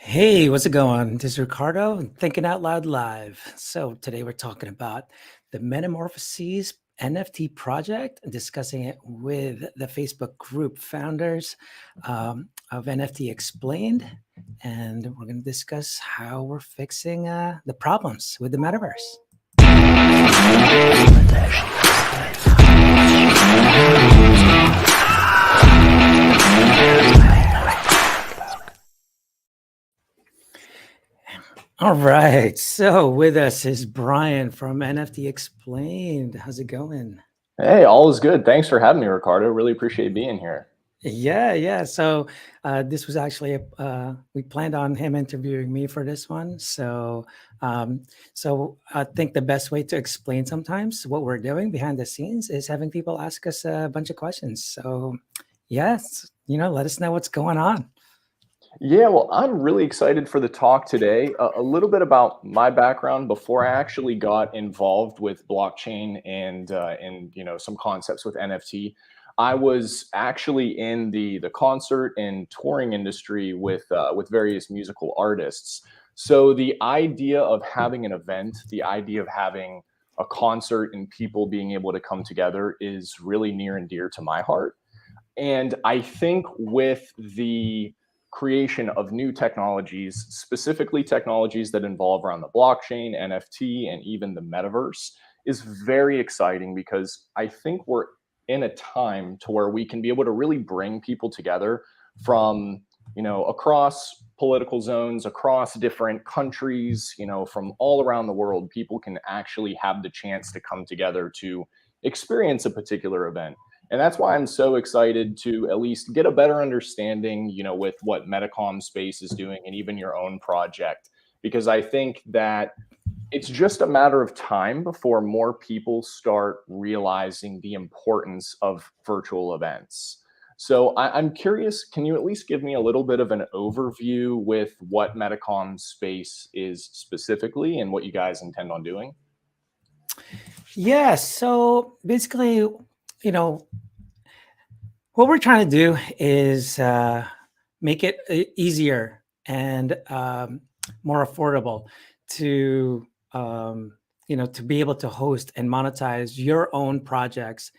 Hey, what's it going? This is Ricardo, Thinking Out Loud Live. So today we're talking about the Metamorphoses NFT project and discussing it with the Facebook group founders of NFT Explained. And we're going to discuss how we're fixing the problems with the metaverse. All right. So with us is Brian from NFT Explained. How's it going? Hey, all is good. Thanks for having me, Ricardo. Really appreciate being here. Yeah. So this was actually we planned on him interviewing me for this one. So I think the best way to explain sometimes what we're doing behind the scenes is having people ask us a bunch of questions. So yes, let us know what's going on. Yeah, well, I'm really excited for the talk today. A little bit about my background before I actually got involved with blockchain and some concepts with NFT. I was actually in the concert and touring industry with various musical artists. So the idea of having an event, the idea of having a concert and people being able to come together is really near and dear to my heart. And I think with the creation of new technologies, specifically technologies that involve around the blockchain, NFT, and even the metaverse, is very exciting because I think we're in a time to where we can be able to really bring people together from across political zones, across different countries, from all around the world. People can actually have the chance to come together to experience a particular event. And that's why I'm so excited to at least get a better understanding, with what Metacom space is doing and even your own project, because I think that it's just a matter of time before more people start realizing the importance of virtual events. So I'm curious, can you at least give me a little bit of an overview with what Metacom space is specifically and what you guys intend on doing? Yeah. So basically, what we're trying to do is make it easier and more affordable to to be able to host and monetize your own projects,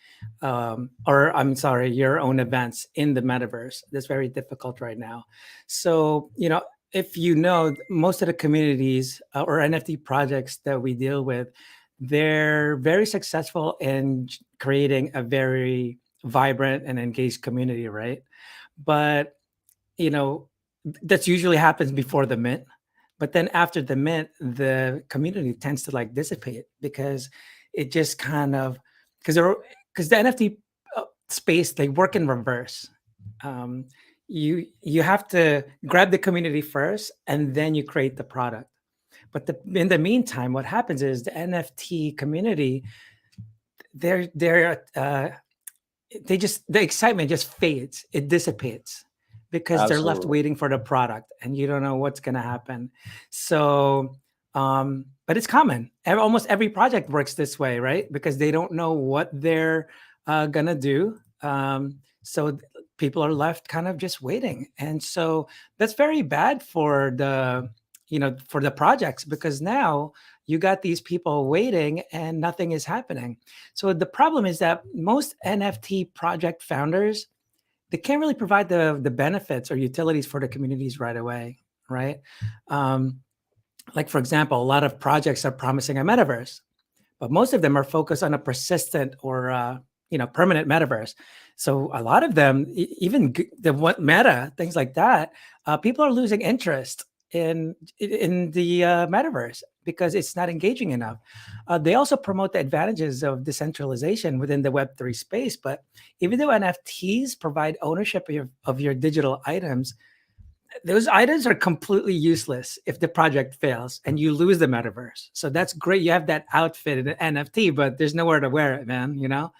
or I'm sorry, your own events in the metaverse. That's very difficult right now. So if most of the communities or NFT projects that we deal with, they're very successful in creating a very vibrant and engaged community, right? But you know, that's usually happens before the mint. But then after the mint, the community tends to like dissipate because it just kind of because the NFT space, they work in reverse. Um, you have to grab the community first, and then you create the product. But in the meantime, what happens is the NFT community, they're the excitement just fades, it dissipates because they're left Absolutely. waiting for the product and you don't know what's going to happen. So but it's common. Almost every project works this way, right? Because they don't know what they're gonna do. So people are left kind of just waiting, and so that's very bad for the projects, because now you got these people waiting and nothing is happening. So the problem is that most NFT project founders, they can't really provide the benefits or utilities for the communities right away, right? Um, like for example, a lot of projects are promising a metaverse, but most of them are focused on a persistent or permanent metaverse. So a lot of them, even the what Meta things like that, people are losing interest in the metaverse because it's not engaging enough. They also promote the advantages of decentralization within the Web3 space, but even though NFTs provide ownership of your digital items, those items are completely useless if the project fails and you lose the metaverse. So that's great. You have that outfit in an NFT, but there's nowhere to wear it, man.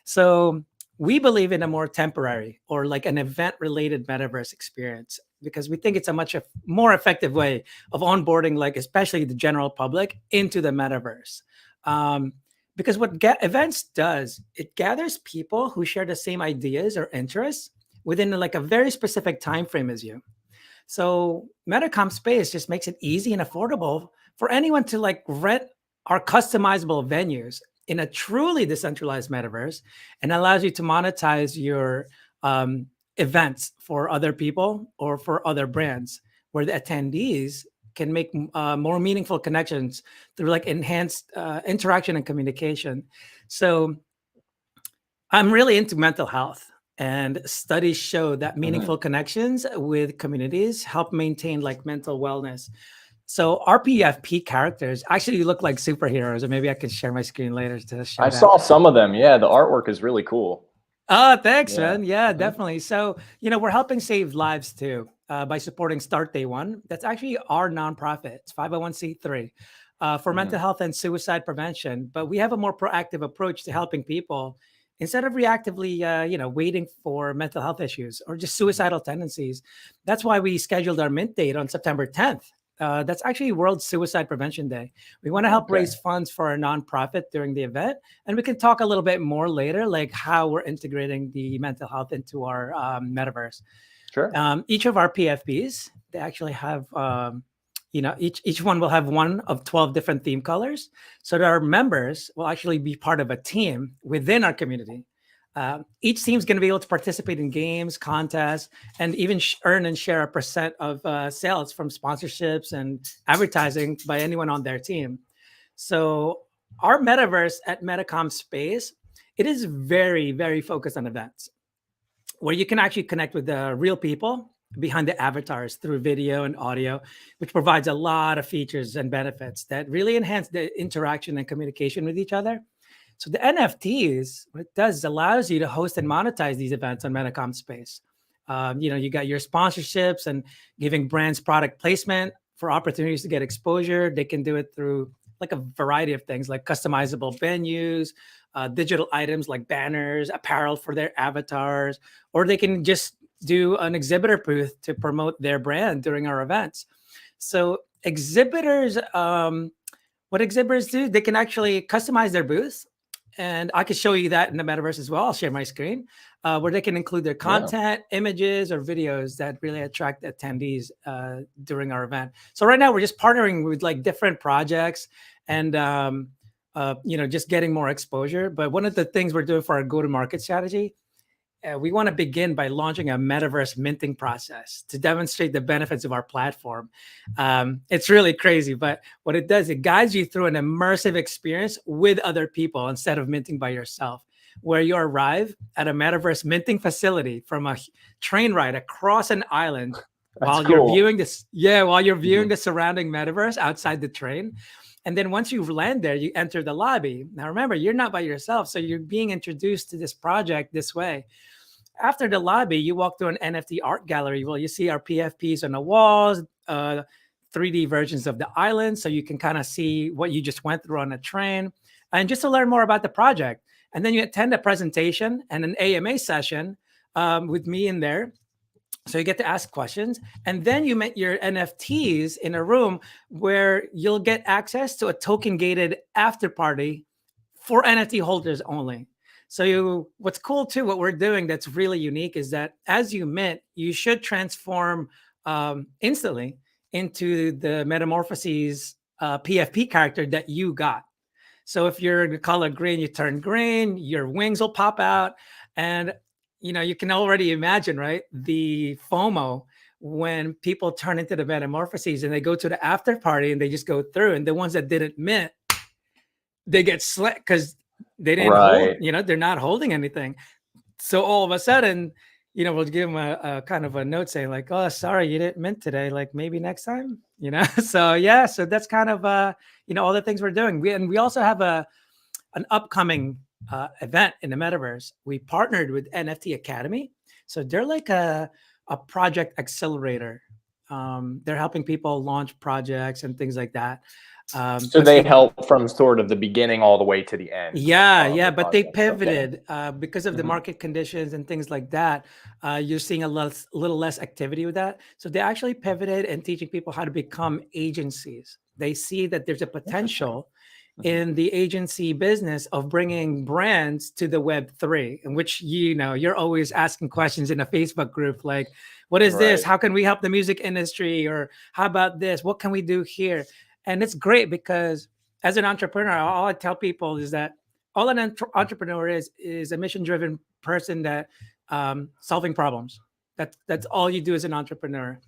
So we believe in a more temporary or like an event related metaverse experience because we think it's a much more effective way of onboarding, like especially the general public into the metaverse. Because what events does, it gathers people who share the same ideas or interests within like a very specific time frame as you. So Metacom space just makes it easy and affordable for anyone to like rent our customizable venues in a truly decentralized metaverse, and allows you to monetize your um, events for other people or for other brands, where the attendees can make more meaningful connections through like enhanced interaction and communication. So I'm really into mental health, and studies show that Mhm. meaningful connections with communities help maintain like mental wellness. So our PFP characters actually look like superheroes, and maybe I can share my screen later to show I that. saw some of them. Yeah, the artwork is really cool. Oh, thanks, Yeah. man. Yeah, Mhm. definitely. So, we're helping save lives too by supporting Start Day One. That's actually our nonprofit. It's 501(c)(3) for mental Mhm. health and suicide prevention. But we have a more proactive approach to helping people instead of reactively, waiting for mental health issues or just suicidal tendencies. That's why we scheduled our mint date on September 10th. That's actually World Suicide Prevention Day. We want to help Okay. raise funds for our nonprofit during the event, and we can talk a little bit more later, like how we're integrating the mental health into our metaverse. Sure. Each of our PFPs, they actually have, each one will have one of 12 different theme colors, so that our members will actually be part of a team within our community. Each team is going to be able to participate in games, contests, and even earn and share a percent of sales from sponsorships and advertising by anyone on their team. So our metaverse at Metacom Space, it is very, very focused on events where you can actually connect with the real people behind the avatars through video and audio, which provides a lot of features and benefits that really enhance the interaction and communication with each other. So the NFTs, what it does is allows you to host and monetize these events on Metacom Space. You got your sponsorships and giving brands product placement for opportunities to get exposure. They can do it through like a variety of things, like customizable venues, digital items like banners, apparel for their avatars, or they can just do an exhibitor booth to promote their brand during our events. So exhibitors, what exhibitors do, they can actually customize their booth. And I could show you that in the metaverse as well. I'll share my screen where they can include their Yeah. content, images, or videos that really attract attendees during our event. So right now we're just partnering with like different projects and just getting more exposure. But one of the things we're doing for our go-to-market strategy, we want to begin by launching a metaverse minting process to demonstrate the benefits of our platform. It's really crazy, but what it does, it guides you through an immersive experience with other people instead of minting by yourself, where you arrive at a metaverse minting facility from a train ride across an island That's while you're cool. viewing this. Yeah, while you're viewing Mhm. the surrounding metaverse outside the train. And then once you land there, you enter the lobby. Now, remember, you're not by yourself. So you're being introduced to this project this way. After the lobby, you walk through an NFT art gallery. Well, you see our PFPs on the walls, 3D versions of the island, so you can kind of see what you just went through on a train, and just to learn more about the project. And then you attend a presentation and an AMA session with me in there. So you get to ask questions, and then you met your NFTs in a room where you'll get access to a token gated after party for NFT holders only. So what's cool too, what we're doing that's really unique is that as you mint, you should transform instantly into the Metamorphoses PFP character that you got. So if you're the color green, you turn green, your wings will pop out, and you can already imagine, right? The FOMO when people turn into the Metamorphoses and they go to the after party and they just go through, and the ones that didn't mint, they get slick because they didn't hold, Right. they're not holding anything. So all of a sudden, we'll give them a kind of a note saying like, "Oh, sorry, you didn't mint today. Like maybe next time." So yeah, so that's kind of all the things we're doing. We also have an upcoming event in the metaverse. We partnered with NFT Academy, so they're like a project accelerator. They're helping people launch projects and things like that. So But they they help from sort of the beginning all the way to the end of Yeah, the but they project. Okay. pivoted because of the Mhm. market conditions and things like that. You're seeing little less activity with that. So they actually pivoted and teaching people how to become agencies. They see that there's a Interesting. potential in the agency business of bringing brands to the Web3, in which, you're always asking questions in a Facebook group like, what is this? Right. How can we help the music industry? Or how about this? What can we do here? And it's great because as an entrepreneur, all I tell people is that all an entrepreneur is a mission-driven person that solving problems. That's all you do as an entrepreneur,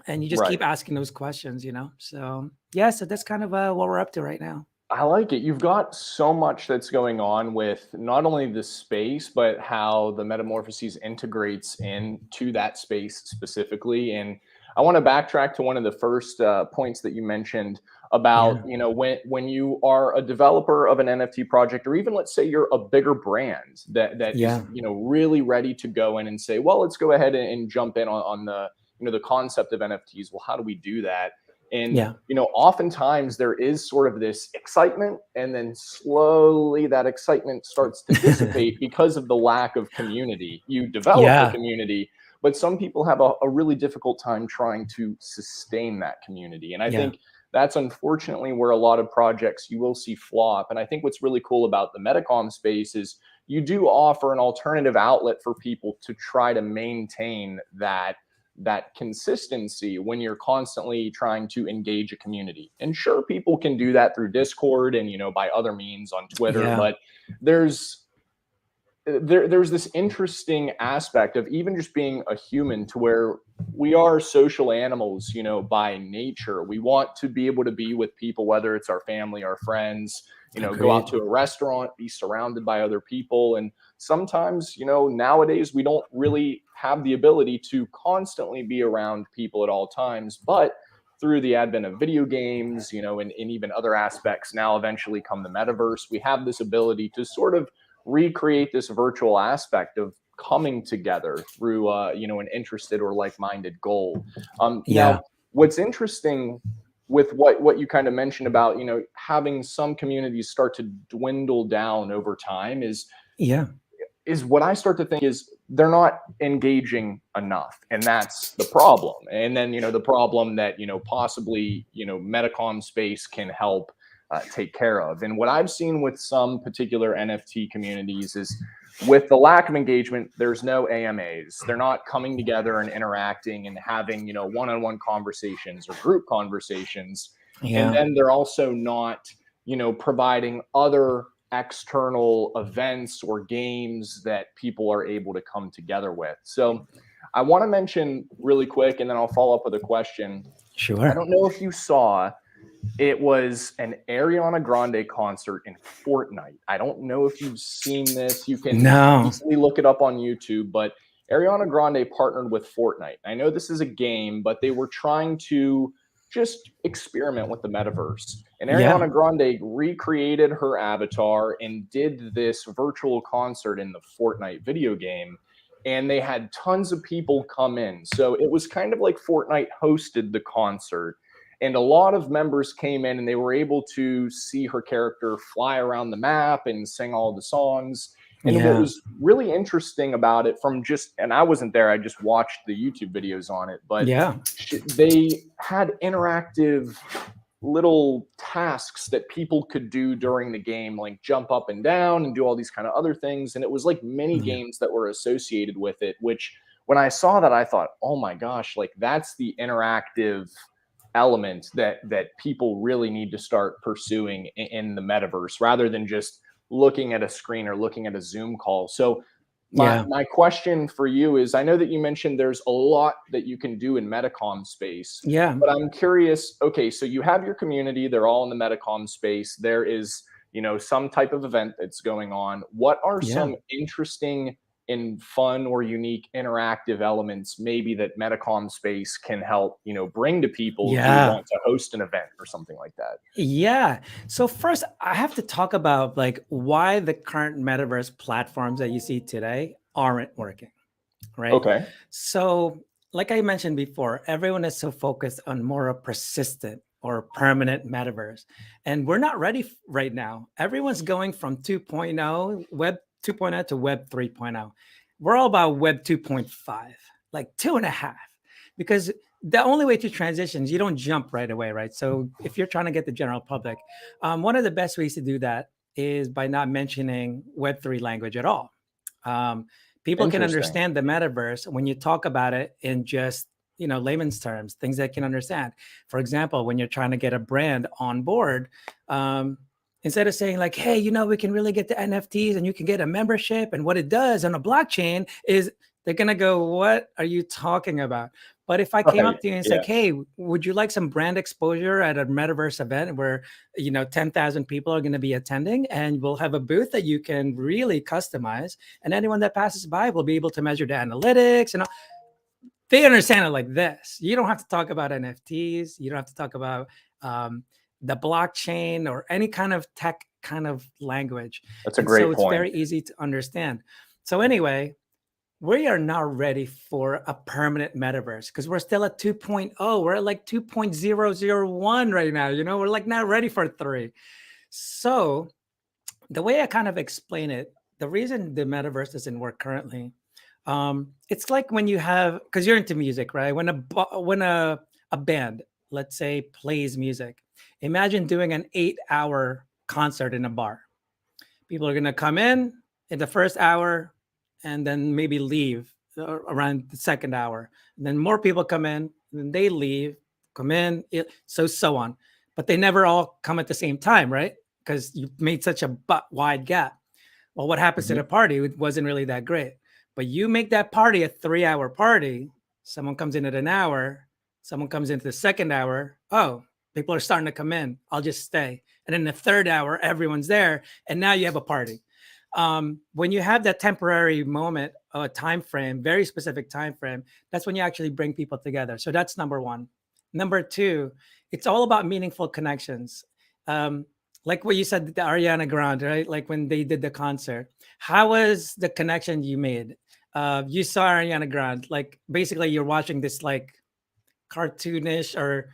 and you just keep Right. asking those questions. So yeah, so that's kind of what we're up to right now. I like it. You've got so much that's going on with not only the space, but how the Metamorphoses integrates into that space specifically. And I want to backtrack to one of the first points that you mentioned about, Yeah. when you are a developer of an NFT project, or even let's say you're a bigger brand that is, Yeah. really ready to go in and say, well, let's go ahead and jump in on the, the concept of NFTs. Well, how do we do that? And, Yeah. oftentimes there is sort of this excitement, and then slowly that excitement starts to dissipate because of the lack of community. You develop a Yeah. community, but some people have a really difficult time trying to sustain that community. And I Yeah. think that's unfortunately where a lot of projects you will see flop. And I think what's really cool about the Metacom space is you do offer an alternative outlet for people to try to maintain that consistency when you're constantly trying to engage a community. And sure, people can do that through Discord and, by other means on Twitter, Yeah. but there's this interesting aspect of even just being a human, to where we are social animals, by nature. We want to be able to be with people, whether it's our family, our friends, go out Agreed. to a restaurant, be surrounded by other people. And sometimes, nowadays we don't really have the ability to constantly be around people at all times. But through the advent of video games, and even other aspects, now eventually come the metaverse, we have this ability to sort of recreate this virtual aspect of coming together through an interested or like-minded goal. Yeah. Now, what's interesting with what you kind of mentioned about having some communities start to dwindle down over time Yeah. is what I start to think is they're not engaging enough, and that's the problem. And then the problem that possibly Metacom space can help take care of. And what I've seen with some particular NFT communities is, with the lack of engagement, there's no AMAs. They're not coming together and interacting and having one-on-one conversations or group conversations. And Yeah. then they're also not providing other external events or games that people are able to come together with. So I want to mention really quick, and then I'll follow up with a question. Sure. I don't know if you saw, it was an Ariana Grande concert in Fortnite. I don't know if you've seen this. You can No. easily look it up on YouTube, but Ariana Grande partnered with Fortnite. I know this is a game, but they were trying to just experiment with the metaverse. And Yeah. Ariana Grande recreated her avatar and did this virtual concert in the Fortnite video game. And they had tons of people come in. So it was kind of like Fortnite hosted the concert. And a lot of members came in and they were able to see her character fly around the map and sing all the songs. And what Yeah. was really interesting about it, and I wasn't there, I just watched the YouTube videos on it, but Yeah. they had interactive little tasks that people could do during the game, like jump up and down and do all these kind of other things. And it was like mini Yeah. games that were associated with it, which when I saw that, I thought, oh my gosh, like that's the interactive element that people really need to start pursuing in the metaverse, rather than just looking at a screen or looking at a Zoom call. So Yeah. my question for you is, I know that you mentioned there's a lot that you can do in Metacom space, Yeah. but I'm curious, okay, so you have your community, they're all in the Metacom space. There is, some type of event that's going on. What are Yeah. some interesting and fun or unique interactive elements maybe that Metacom space can help, bring to people who Yeah. want to host an event or something like that? Yeah. So first, I have to talk about like why the current metaverse platforms that you see today aren't working, right? Okay. So, like I mentioned before, everyone is so focused on more a persistent or permanent metaverse, and we're not ready right now. Everyone's going from 2.0, Web 2.0 to Web 3.0. We're all about Web 2.5, like two and a half, because the only way to transition is you don't jump right away, right? So if you're trying to get the general public, one of the best ways to do that is by not mentioning Web3 language at all. Um, People can Interesting. understand the metaverse when you talk about it in just layman's terms, things that can understand. For example, when you're trying to get a brand on board, um, instead of saying like, "Hey, we can really get the NFTs and you can get a membership," and what it does on a blockchain is they're gonna go, "What are you talking about?" But if I came Right. up to you and Yeah. said, "Hey, would you like some brand exposure at a metaverse event where 10,000 people are going to be attending, and we'll have a booth that you can really customize, and anyone that passes by will be able to measure the analytics and all." They understand it like this. You don't have to talk about NFTs. You don't have to talk about um, the blockchain or any kind of tech kind of language, That's a and so great it's point. very easy to understand. So anyway, we are not ready for a permanent metaverse because we're still at 2.0. We're at like 2.001 right now. We're like not ready for 3. So the way I kind of explain it, the reason the metaverse doesn't work currently, it's like when you have, because you're into music, right? When a band, let's say, plays music, imagine doing an 8-hour concert in a bar. People are gonna come in the first hour, and then maybe leave around the second hour. And then more people come in, and then they leave, come in, so on. But they never all come at the same time, right? Because you made such a wide gap. Well, what happens to Mhm. the party? It wasn't really that great. But you make that party a 3-hour party. Someone comes in at an hour. Someone comes into the second hour. Oh, people are starting to come in. I'll just stay. And in the third hour, everyone's there, and now you have a party. When you have that temporary moment, a time frame, very specific time frame, that's when you actually bring people together. So that's number one. Number two, it's all about meaningful connections. Um, like what you said, the Ariana Grande, right? Like when they did the concert, how was the connection you made? You saw Ariana Grande, like basically you're watching this like cartoonish, or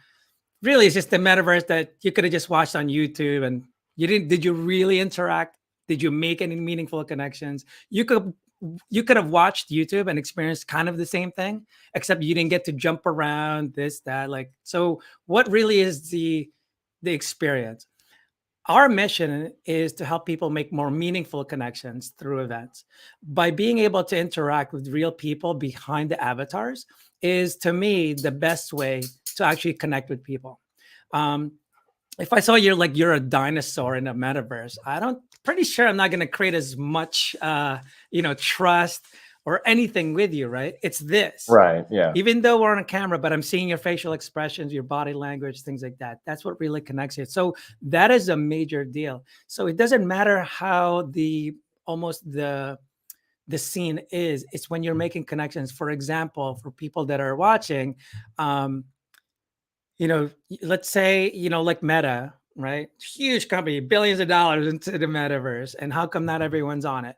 really it's just the metaverse that you could have just watched on YouTube, and you didn't. Did you really interact? Did you make any meaningful connections? You could have watched YouTube and experienced kind of the same thing, except you didn't get to jump around this, that, like. So what really is the experience? Our mission is to help people make more meaningful connections through events. By being able to interact with real people behind the avatars is, to me, the best way to actually connect with people. Um, if I saw you're a dinosaur in a metaverse, I don't pretty sure I'm not going to create as much trust or anything with you, right? It's this. Right. Yeah. Even though we're on a camera, but I'm seeing your facial expressions, your body language, things like that. That's what really connects you. So that is a major deal. So it doesn't matter how almost the scene is. It's when you're making connections. For example, for people that are watching, um, let's say, like Meta, right? Huge company, billions of dollars into the metaverse. And how come not everyone's on it?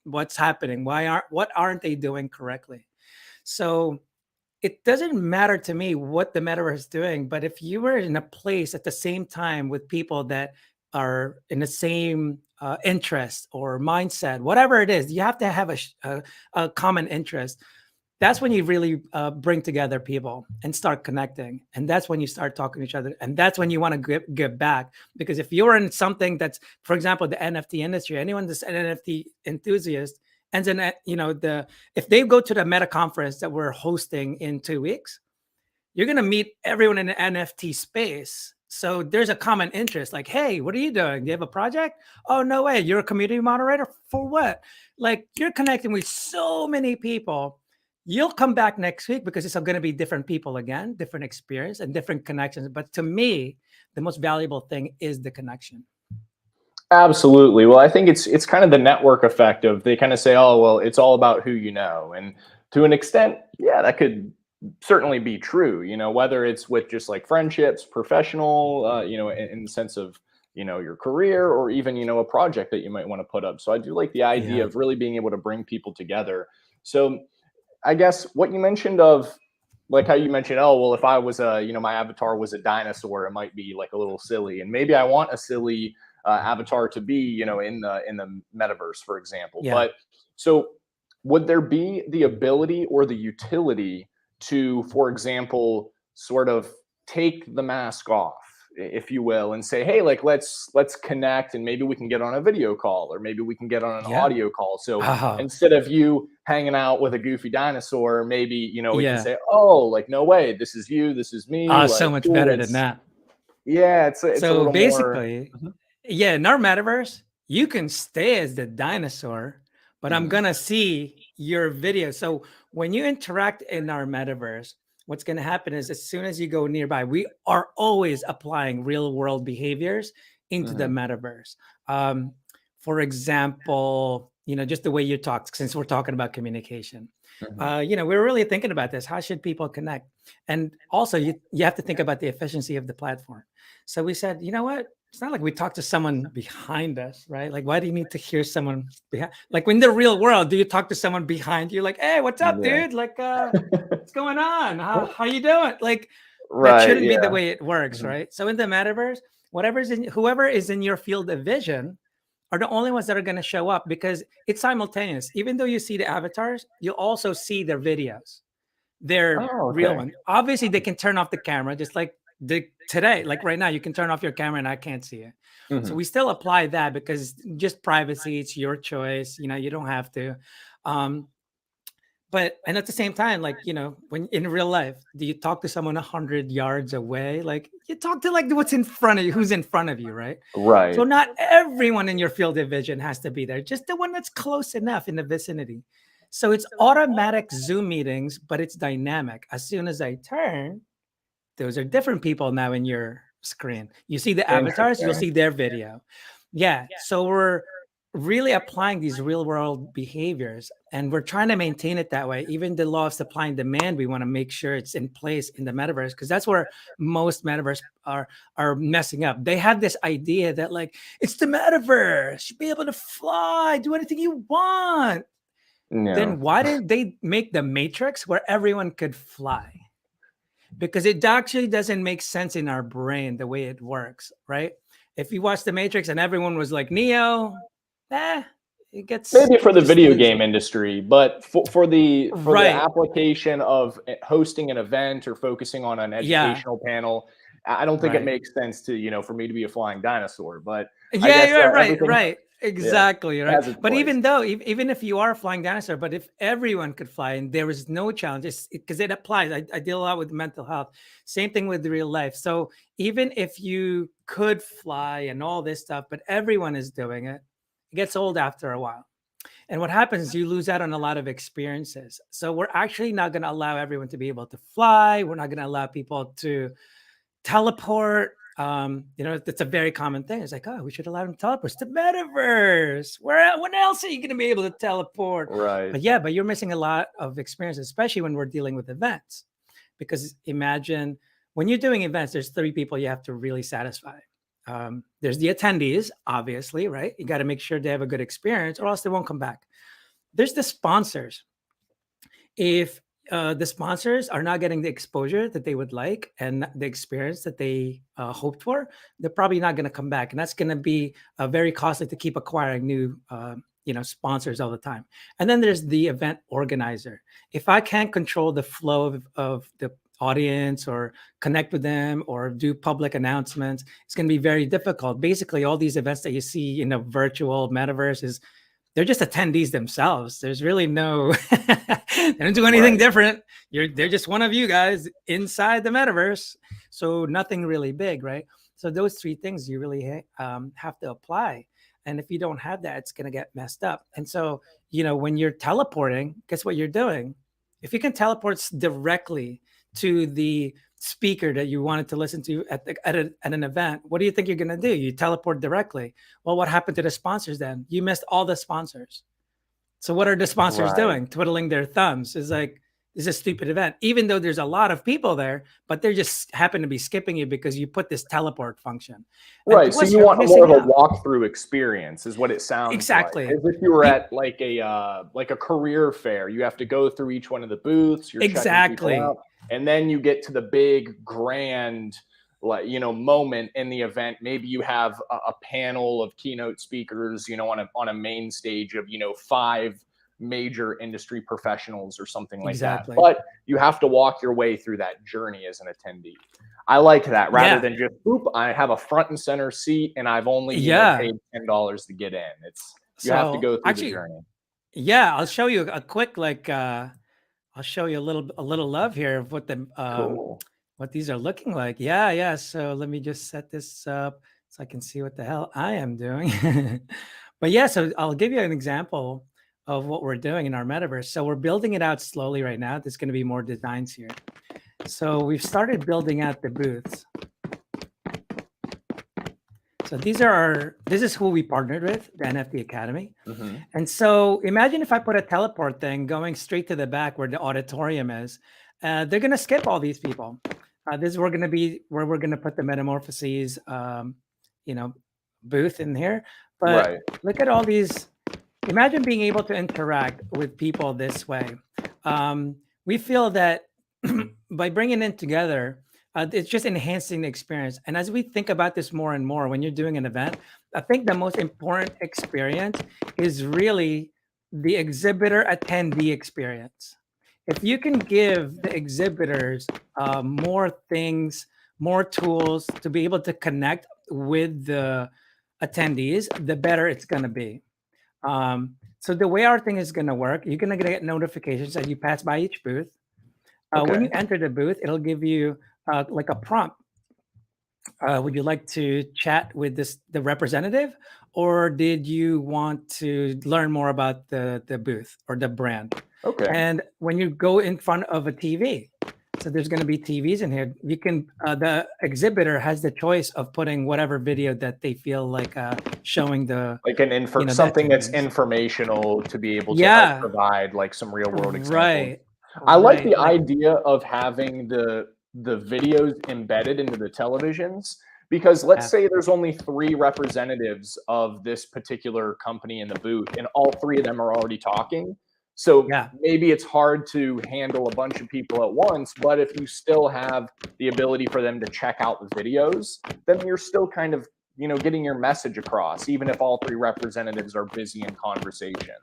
What's happening? What aren't they doing correctly? So it doesn't matter to me what the metaverse is doing, but if you were in a place at the same time with people that are in the same interest or mindset, whatever it is, you have to have a common interest. That's when you really bring together people and start connecting, and that's when you start talking to each other, and that's when you want to give back. Because if you're in something that's, for example, the NFT industry, anyone that's an NFT enthusiast, and then the if they go to the Meta conference that we're hosting in 2 weeks, you're going to meet everyone in the NFT space. So there's a common interest, like, hey, what are you doing? Do you have a project? Oh, no way. You're a community moderator for what? Like, you're connecting with so many people. You'll come back next week because it's going to be different people again, different experience and different connections. But to me, the most valuable thing is the connection. Absolutely. Well, I think it's kind of the network effect of, they kind of say, oh, well, it's all about who you know. And to an extent, yeah, that could certainly be true, whether it's with just like friendships, professional, in the sense of, your career, or even, a project that you might want to put up. So I do like the idea Yeah. of really being able to bring people together. So I guess what you mentioned of, like how you mentioned, oh, well, if I was my avatar was a dinosaur, it might be like a little silly. And maybe I want a silly avatar to be, in the metaverse, for example. Yeah. But so would there be the ability or the utility to, for example, sort of take the mask off, if you will, and say, hey, like let's connect, and maybe we can get on a video call, or maybe we can get on an Yeah. audio call. So Oh, instead of you hanging out with a goofy dinosaur, maybe, you know, we can yeah. say, oh, like, no way, this is you, this is me, So like, much cool, better than let's, that. yeah, it's a So little more. basically, Mhm, yeah, in our metaverse, you can stay as the dinosaur, but I'm mhm, gonna see your video. So when you interact in our metaverse, what's gonna happen is as soon as you go nearby, we are always applying real world behaviors into the mhm, metaverse. Um, for example, just the way you talk, since we're talking about communication. mhm. We're really thinking about this. How should people connect? And also, you have to think about the efficiency of the platform. So we said, you know what? It's not like we talk to someone behind us, right? Like, why do you need to hear someone behind? Like, in the real world, do you talk to someone behind you? Like, hey, what's up, Yeah. dude? Like, what's going on? How you doing? Like, that Right. shouldn't be the Yeah. way it works, Mhm. right? So in the metaverse, whoever is in your field of vision are the only ones that are going to show up because it's simultaneous. Even though you see the avatars, you'll also see their videos. They're Oh, real okay. one. Obviously, they can turn off the camera, just like today. Like right now, you can turn off your camera and I can't see it. So Mhm. we still apply that because just privacy, it's your choice. You don't have to. Um, and at the same time, like when in real life, do you talk to someone 100 yards away? Like you talk to like what's in front of you, who's in front of you, right? So Right. not everyone in your field of vision has to be there, just the one that's close enough in the vicinity. So it's automatic Zoom meetings, but it's dynamic. As soon as I turn, those are different people now in your screen. You see the avatars, you'll Interesting. see their video. Yeah. So we're really applying these real world behaviors and we're trying to maintain it that way. Even the law of supply and demand, we want to make sure it's in place in the metaverse because that's where most metaverse are messing up. They have this idea that like it's the metaverse, you'll be able to fly, do anything you want. Yeah. Then why didn't they make the matrix where everyone could fly? Because it actually doesn't make sense in our brain the way it works, right? If you watch the Matrix and everyone was like Neo, eh, Maybe for you the just video lose game it. industry, but for the Right. application of hosting an event or focusing on an Yeah. educational panel, I don't think it Right. makes sense to, for me to be a flying dinosaur. But I Yeah, guess yeah, right, everything, right. yeah, Exactly, right. has its But place. even though, even if you are a flying dinosaur, but if everyone could fly and there was no challenges, because it applies. I deal a lot with mental health. Same thing with real life. So even if you could fly and all this stuff, but everyone is doing it, it gets old after a while. And what happens is you lose out on a lot of experiences. So we're actually not going to allow everyone to be able to fly. We're not going to allow people to teleport. That's a very common thing. It's like, oh, we should allow them to teleport. It's the metaverse. When else are you going to be able to teleport? Right. But you're missing a lot of experience, especially when we're dealing with events. Because imagine when you're doing events, there's three people you have to really satisfy. There's the attendees, obviously, right? You got to make sure they have a good experience, or else they won't come back. There's the sponsors. If the sponsors are not getting the exposure that they would like and the experience that they hoped for, they're probably not going to come back, and that's going to be very costly to keep acquiring new, sponsors all the time. And then there's the event organizer. If I can't control the flow of the audience or connect with them or do public announcements, it's going to be very difficult. Basically, all these events that you see in a virtual metaverse is they're just attendees themselves. There's really no they don't do anything Right. different. They're just one of you guys inside the metaverse. So nothing really big, right? So those three things you really have to apply. And if you don't have that, it's going to get messed up. And so, when you're teleporting, guess what you're doing? If you can teleport directly to the speaker that you wanted to listen to at an event, what do you think you're going to do? You teleport directly. Well, what happened to the sponsors then? You missed all the sponsors. So what are the sponsors Right. doing? Twiddling their thumbs. It's like, it's a stupid event, even though there's a lot of people there, but they're just happen to be skipping you because you put this teleport function. And Right. So plus you you're want more of missing a out. walkthrough experience, is what it sounds like. Exactly. As if you were You at like a career fair. You have to go through each one of the booths. You're checking people exactly. out, and then you get to the big grand, like, moment in the event. Maybe you have a panel of keynote speakers, on a main stage of, five major industry professionals or something like that. Exactly. But you have to walk your way through that journey as an attendee. I like that rather Yeah. than just boop, I have a front and center seat and I've only, Yeah. paid $10 to get in. You have to So go through the actually, journey. yeah, I'll show you a quick I'll show you a little love here of Cool. what these are looking like. Yeah, yeah. So let me just set this up so I can see what the hell I am doing. But yeah, so I'll give you an example of what we're doing in our metaverse. So we're building it out slowly right now. There's going to be more designs here. So we've started building out the booths. So this is who we partnered with, the NFT Academy. And so imagine if I put a teleport thing going straight to the back where the auditorium is. They're going to skip all these people. This is where going to be where we're going to put the Metamorphoses, booth in here. But Right. look at all these. Imagine being able to interact with people this way. We feel that by bringing it together, it's just enhancing the experience. And as we think about this more and more, when you're doing an event, I think the most important experience is really the exhibitor attendee experience. If you can give the exhibitors more things, more tools to be able to connect with the attendees, the better it's going to be. So the way our thing is going to work, you're going to get notifications as you pass by each booth. When you Okay. enter the booth, it'll give you like a prompt. Would you like to chat with the representative, or did you want to learn more about the booth or the brand? Okay. And when you go in front of a TV, so there's going to be TVs in here. You can the exhibitor has the choice of putting whatever video that they feel like showing the Like the something that's attendees. informational to be able to help Yeah, provide like some real world examples. right, I like right. the Like idea of having the videos embedded into the televisions because let's yeah, say there's only 3 representatives of this particular company in the booth and all 3 of them are already talking. So yeah, maybe it's hard to handle a bunch of people at once, but if you still have the ability for them to check out the videos, then you're still kind of, getting your message across, even if all 3 representatives are busy in conversation.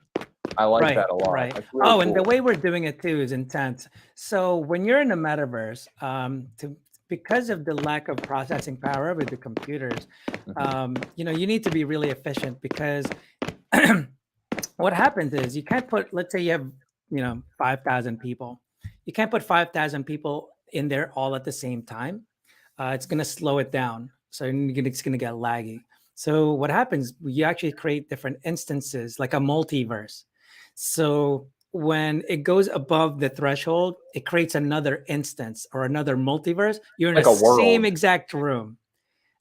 I like right, that a lot. right. That's really Oh, and the cool. way we're doing it too is intense. So when you're in the metaverse, because of the lack of processing power with the computers, Mhm. you need to be really efficient because what happens is you can't put, let's say you have, 5,000 people. You can't put 5,000 people in there all at the same time. It's going to slow it down. So it's going to get laggy. So what happens, you actually create different instances like a multiverse. So when it goes above the threshold, it creates another instance or another multiverse. You're in the Like a same world. exact room,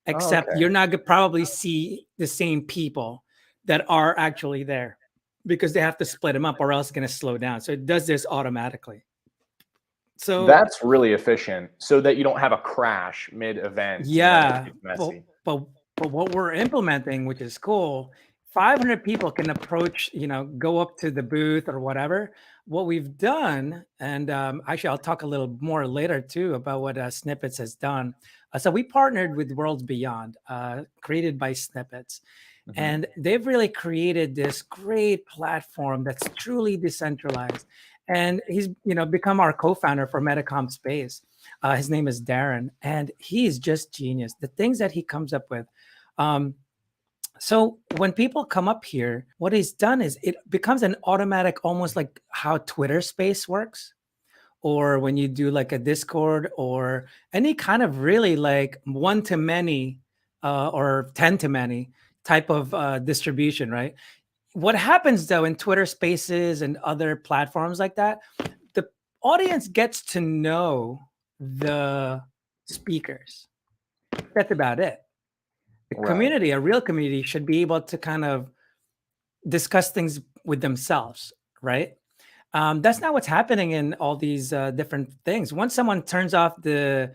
Oh, except okay. you're not going to probably see the same people that are actually there because they have to split them up or else it's going to slow down. So it does this automatically. So That's really efficient so that you don't have a crash mid-event and then it yeah, gets messy. but what we're implementing, which is cool, 500 people can approach, go up to the booth or whatever. What we've done, and actually, I'll talk a little more later too about what Snippets has done. So we partnered with Worlds Beyond, created by Snippets, Mhm. and they've really created this great platform that's truly decentralized. And he's, become our co-founder for Metacom Space. His name is Darren, and he's just genius. The things that he comes up with. Um, so when people come up here, what he's done is it becomes an automatic, almost like how Twitter Space works, or when you do like a Discord or any kind of really like one to many or 10 to many type of distribution, right? What happens though in Twitter Spaces and other platforms like that, the audience gets to know the speakers. That's about it. The Right. community, a real community, should be able to kind of discuss things with themselves, right? That's not what's happening in all these different things. Once someone turns off the,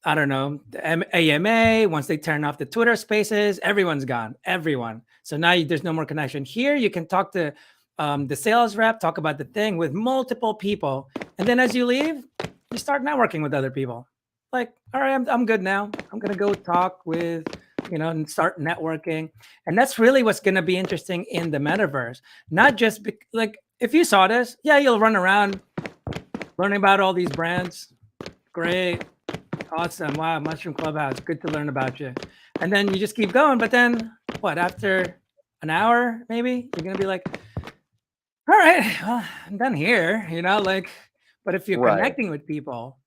I don't know, the AMA, once they turn off the Twitter spaces, everyone's gone. Everyone. So now there's no more connection. Here, you can talk to the sales rep, talk about the thing with multiple people. And then as you leave, you start networking with other people. Like, all right, I'm good now. I'm going to go talk with and start networking. And that's really what's going to be interesting in the metaverse. Not just like if you saw this, yeah, you'll run around learning about all these brands. Great. Awesome. Wow. Mushroom Clubhouse. Good to learn about you. And then you just keep going. But then what, after an hour, maybe you're going to be like, all right, well, I'm done here, but if you're connecting with people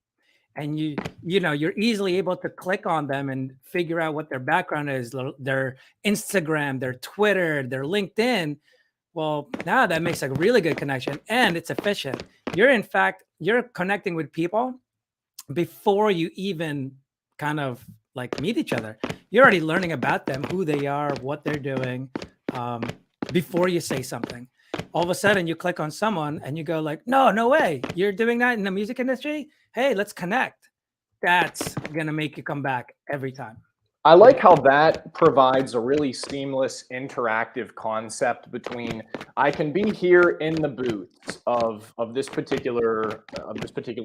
and you're easily able to click on them and figure out what their background is, their Instagram, their Twitter, their LinkedIn, well, now that makes a really good connection and it's efficient. You're connecting with people before you even kind of like meet each other. You're already learning about them, who they are, what they're doing, before you say something. All of a sudden you click on someone and you go like, no way, you're doing that in the music industry? Hey, let's connect. That's gonna make you come back every time. I like how that provides a really seamless interactive concept between I can be here in the booths of this particular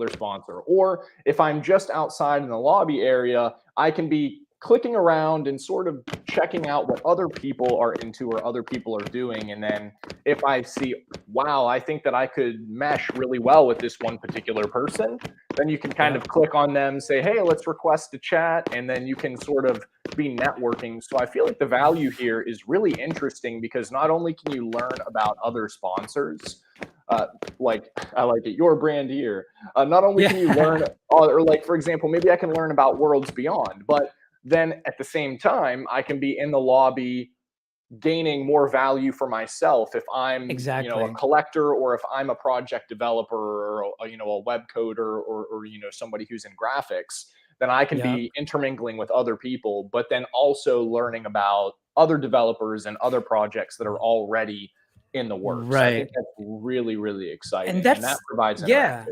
sponsor, or if I'm just outside in the lobby area, I can be clicking around and sort of checking out what other people are into or other people are doing. And then if I see, wow, I think that I could mesh really well with this one particular person, then you can kind of click on them, say, hey, let's request a chat, and then you can sort of be networking. So I feel like the value here is really interesting because not only can you learn about other sponsors, like I like it, your brand here, not only can you learn, or like, for example, maybe I can learn about Worlds Beyond, but then at the same time, I can be in the lobby gaining more value for myself if I'm a collector, or if I'm a project developer, or a web coder, or somebody who's in graphics. Then I can be intermingling with other people, but then also learning about other developers and other projects that are already in the works. Right. I think that's really, really exciting, and that provides interactivity.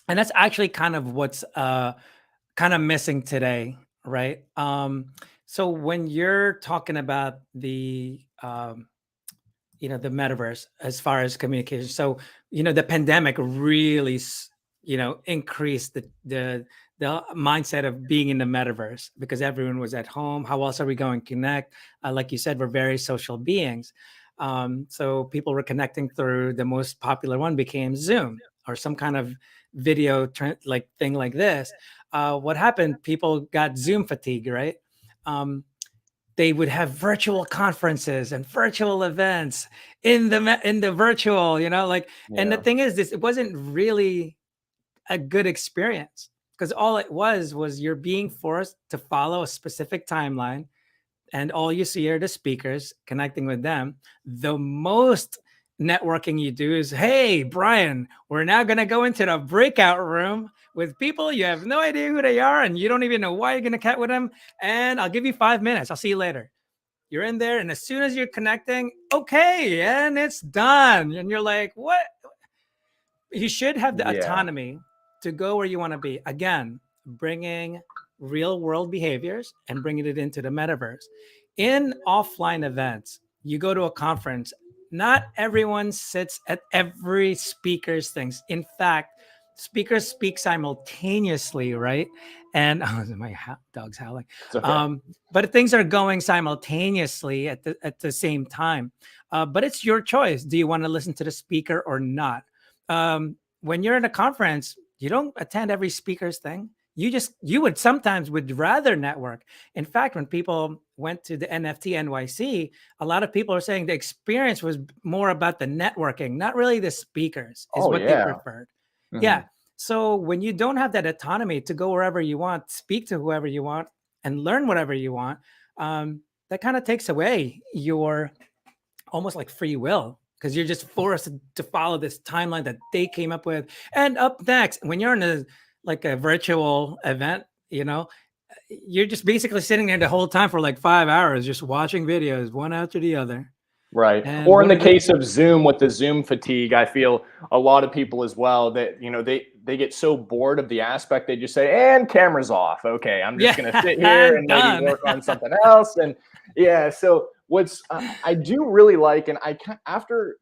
And that's actually kind of what's kind of missing today, right? So when you're talking about the the metaverse as far as communication, so the pandemic really increased the mindset of being in the metaverse because everyone was at home. How else are we going to connect? Like you said, we're very social beings. So people were connecting through the most popular one became Zoom or some kind of video like thing like this. What happened? People got Zoom fatigue, right? They would have virtual conferences and virtual events in the virtual, and the thing is, it wasn't really a good experience because all it was you're being forced to follow a specific timeline, and all you see are the speakers connecting with them. The most networking you do is, hey, Brian, we're now going to go into the breakout room with people you have no idea who they are, and you don't even know why you're going to chat with them. And I'll give you 5 minutes. I'll see you later. You're in there, and as soon as you're connecting, okay, and it's done. And you're like, what? You should have the autonomy to go where you want to be. Again, bringing real world behaviors and bringing it into the metaverse. In offline events, you go to a conference, not everyone sits at every speaker's things. In fact, speakers speak simultaneously, right? And my dog's howling. Okay. But things are going simultaneously at the same time. But it's your choice. Do you want to listen to the speaker or not? When you're in a conference, you don't attend every speaker's thing. You would sometimes rather network. In fact, when people went to the NFT NYC, a lot of people are saying the experience was more about the networking, not really the speakers is what they preferred. Mm-hmm. Yeah. So when you don't have that autonomy to go wherever you want, speak to whoever you want, and learn whatever you want, that kind of takes away your almost like free will, because you're just forced to follow this timeline that they came up with. And up next, when you're in a virtual event, you're just basically sitting there the whole time for like 5 hours, just watching videos one after the other. Right. And or in the case of Zoom, with the Zoom fatigue, I feel a lot of people as well that, they get so bored of the aspect, they just say, and camera's off. Okay, I'm just going to sit here and maybe work on something else. And so what's I do really like, and after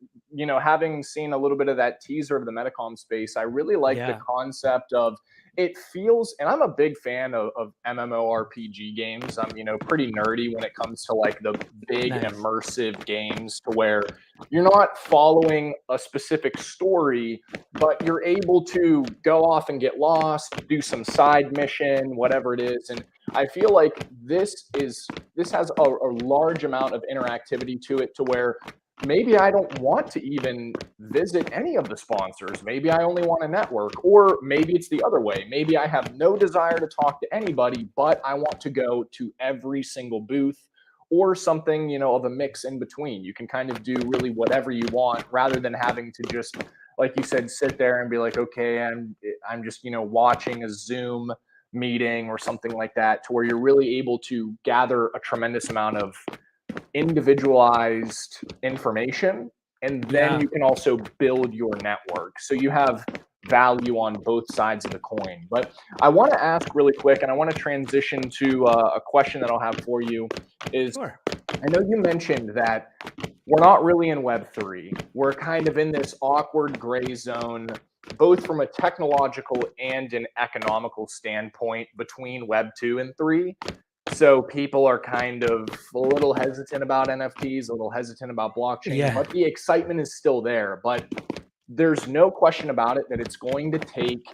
having seen a little bit of that teaser of the Metacom space, I really like the Yeah. concept of it feels, and I'm a big fan of MMORPG games. I'm, pretty nerdy when it comes to like the big Nice. immersive games to where you're not following a specific story, but you're able to go off and get lost, do some side mission, whatever it is. And I feel like this has a large amount of interactivity to it to where maybe I don't want to even visit any of the sponsors. Maybe I only want to network, or maybe it's the other way. Maybe I have no desire to talk to anybody, but I want to go to every single booth or something, of a mix in between. You can kind of do really whatever you want rather than having to just, like you said, sit there and be like, okay, I'm just, watching a Zoom meeting or something like that, to where you're really able to gather a tremendous amount of individualized information, and then Yeah. you can also build your network, so you have value on both sides of the coin. But I want to ask really quick, and I want to transition to a question that I'll have for you is, Sure. I know you mentioned that we're not really in Web3. We're kind of in this awkward gray zone, both from a technological and an economical standpoint, between Web 2 and 3. So people are kind of a little hesitant about NFTs, a little hesitant about blockchain, Yeah. but the excitement is still there. But there's no question about it that it's going to take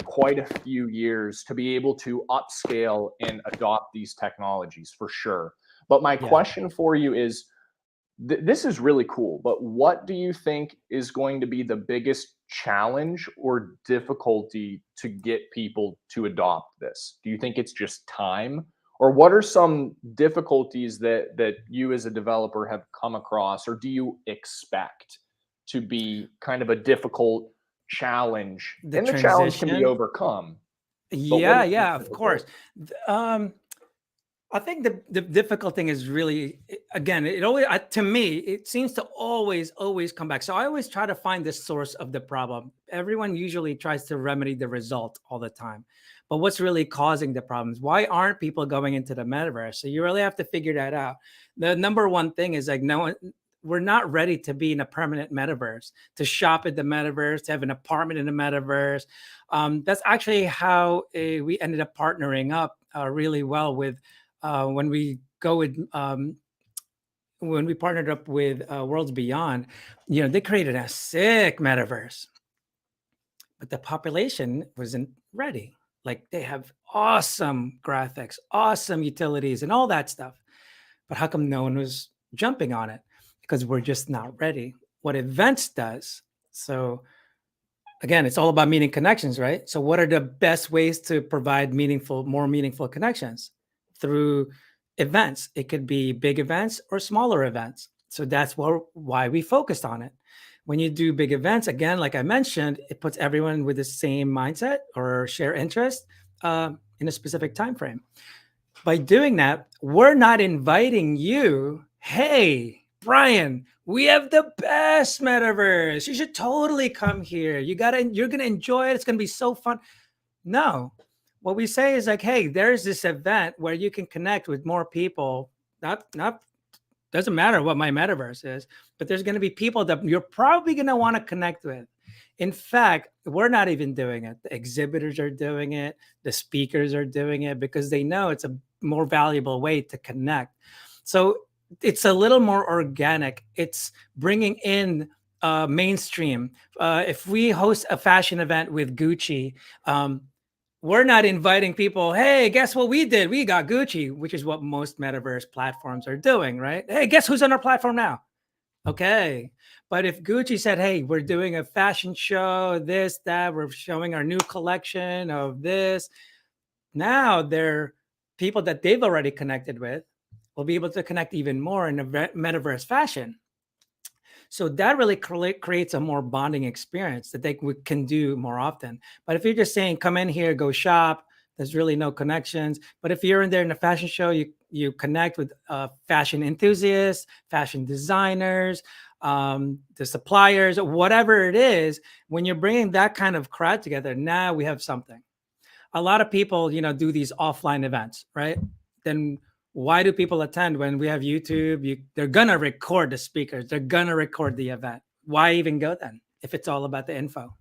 quite a few years to be able to upscale and adopt these technologies, for sure. But my Yeah. question for you is, this is really cool, but what do you think is going to be the biggest challenge or difficulty to get people to adopt this? Do you think it's just time? Or what are some difficulties that you as a developer have come across, or do you expect to be kind of a difficult challenge? The And the challenge can be transition. overcome, but what Yeah, is yeah, of difficult? course. I think the difficult thing is really, again, it always, to me, it seems to always come back. So I always try to find the source of the problem. Everyone usually tries to remedy the result all the time, but what's really causing the problems? Why aren't people going into the metaverse? So you really have to figure that out. The number one thing is like, no one, we're not ready to be in a permanent metaverse, to shop at the metaverse, to have an apartment in the metaverse. That's actually how we ended up partnering up really well with when we go with when we partnered up with Worlds Beyond. They created a sick metaverse, but the population wasn't ready. Like, they have awesome graphics, awesome utilities, and all that stuff. But how come no one was jumping on it? Because we're just not ready. What events does, so again, it's all about meaning connections, right? So what are the best ways to provide more meaningful connections? Through events. It could be big events or smaller events. So that's why we focused on it. When you do big events, again, like I mentioned, it puts everyone with the same mindset or share interest in a specific time frame. By doing that, we're not inviting you, hey, Brian, we have the best metaverse. You should totally come here. You're gonna enjoy it. It's gonna be so fun. No. What we say is like, hey, there's this event where you can connect with more people. Not doesn't matter what my metaverse is, but there's going to be people that you're probably going to want to connect with. In fact, we're not even doing it. The exhibitors are doing it. The speakers are doing it because they know it's a more valuable way to connect. So it's a little more organic. It's bringing in mainstream. If we host a fashion event with Gucci, we're not inviting people, hey, guess what we did? We got Gucci, which is what most metaverse platforms are doing, right? Hey, guess who's on our platform now? Okay. But if Gucci said, hey, we're doing a fashion show, this, that, we're showing our new collection of this, now they're people that they've already connected with will be able to connect even more in a metaverse fashion. So that really creates a more bonding experience that can do more often. But if you're just saying, come in here, go shop, there's really no connections. But if you're in there in a fashion show, you connect with fashion enthusiasts, fashion designers, the suppliers, whatever it is. When you're bringing that kind of crowd together, now we have something. A lot of people, do these offline events, right? Then why do people attend when we have YouTube? They're gonna record the speakers. They're gonna record the event why even go then if it's all about the info?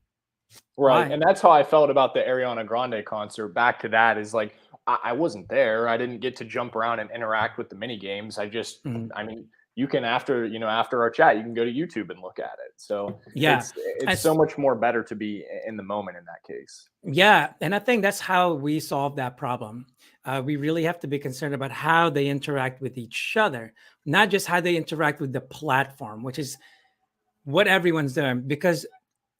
Right. Why? And that's how I felt about the Ariana Grande concert. Back to that is like, I wasn't there. I didn't get to jump around and interact with the mini games. Mhm. I mean, you can after, after our chat, you can go to YouTube and look at it. So Yeah. it's so As much more better to be in the moment in that case. Yeah, and I think that's how we solve that problem. We really have to be concerned about how they interact with each other, not just how they interact with the platform, which is what everyone's doing. Because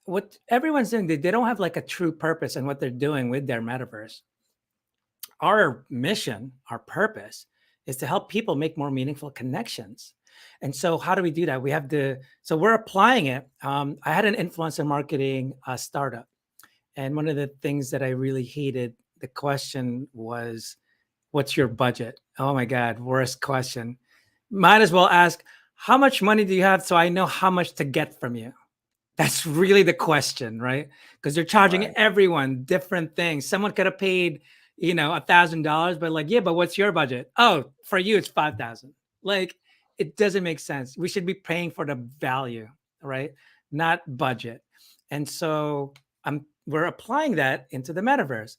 what everyone's doing, they don't have like a true purpose in what they're doing with their metaverse. Our mission, our purpose is to help people make more meaningful connections. And so, how do we do that? We have to, so we're applying it. I had an influencer marketing startup. And one of the things that I really hated, the question was, what's your budget? Oh my God, worst question. Might as well ask, how much money do you have so I know how much to get from you? That's really the question, right? Because they're charging Right. everyone different things. Someone could have paid, $1,000, but like, yeah, but what's your budget? Oh, for you, it's 5,000. Like, it doesn't make sense. We should be paying for the value, right? Not budget. And so we're applying that into the metaverse.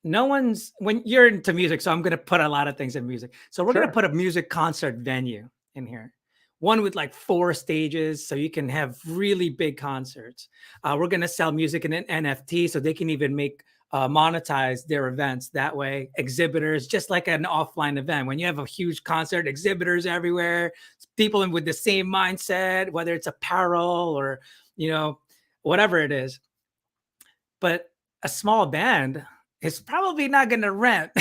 No one's when you're into music, so I'm gonna put a lot of things in music. So we're gonna Sure. put a music concert venue in here, one with like 4 stages, so you can have really big concerts. We're gonna sell music in an NFT, so they can even make monetize their events that way. Exhibitors, just like an offline event, when you have a huge concert, exhibitors everywhere, people with the same mindset, whether it's apparel or you know whatever it is. But a small band is probably not going to rent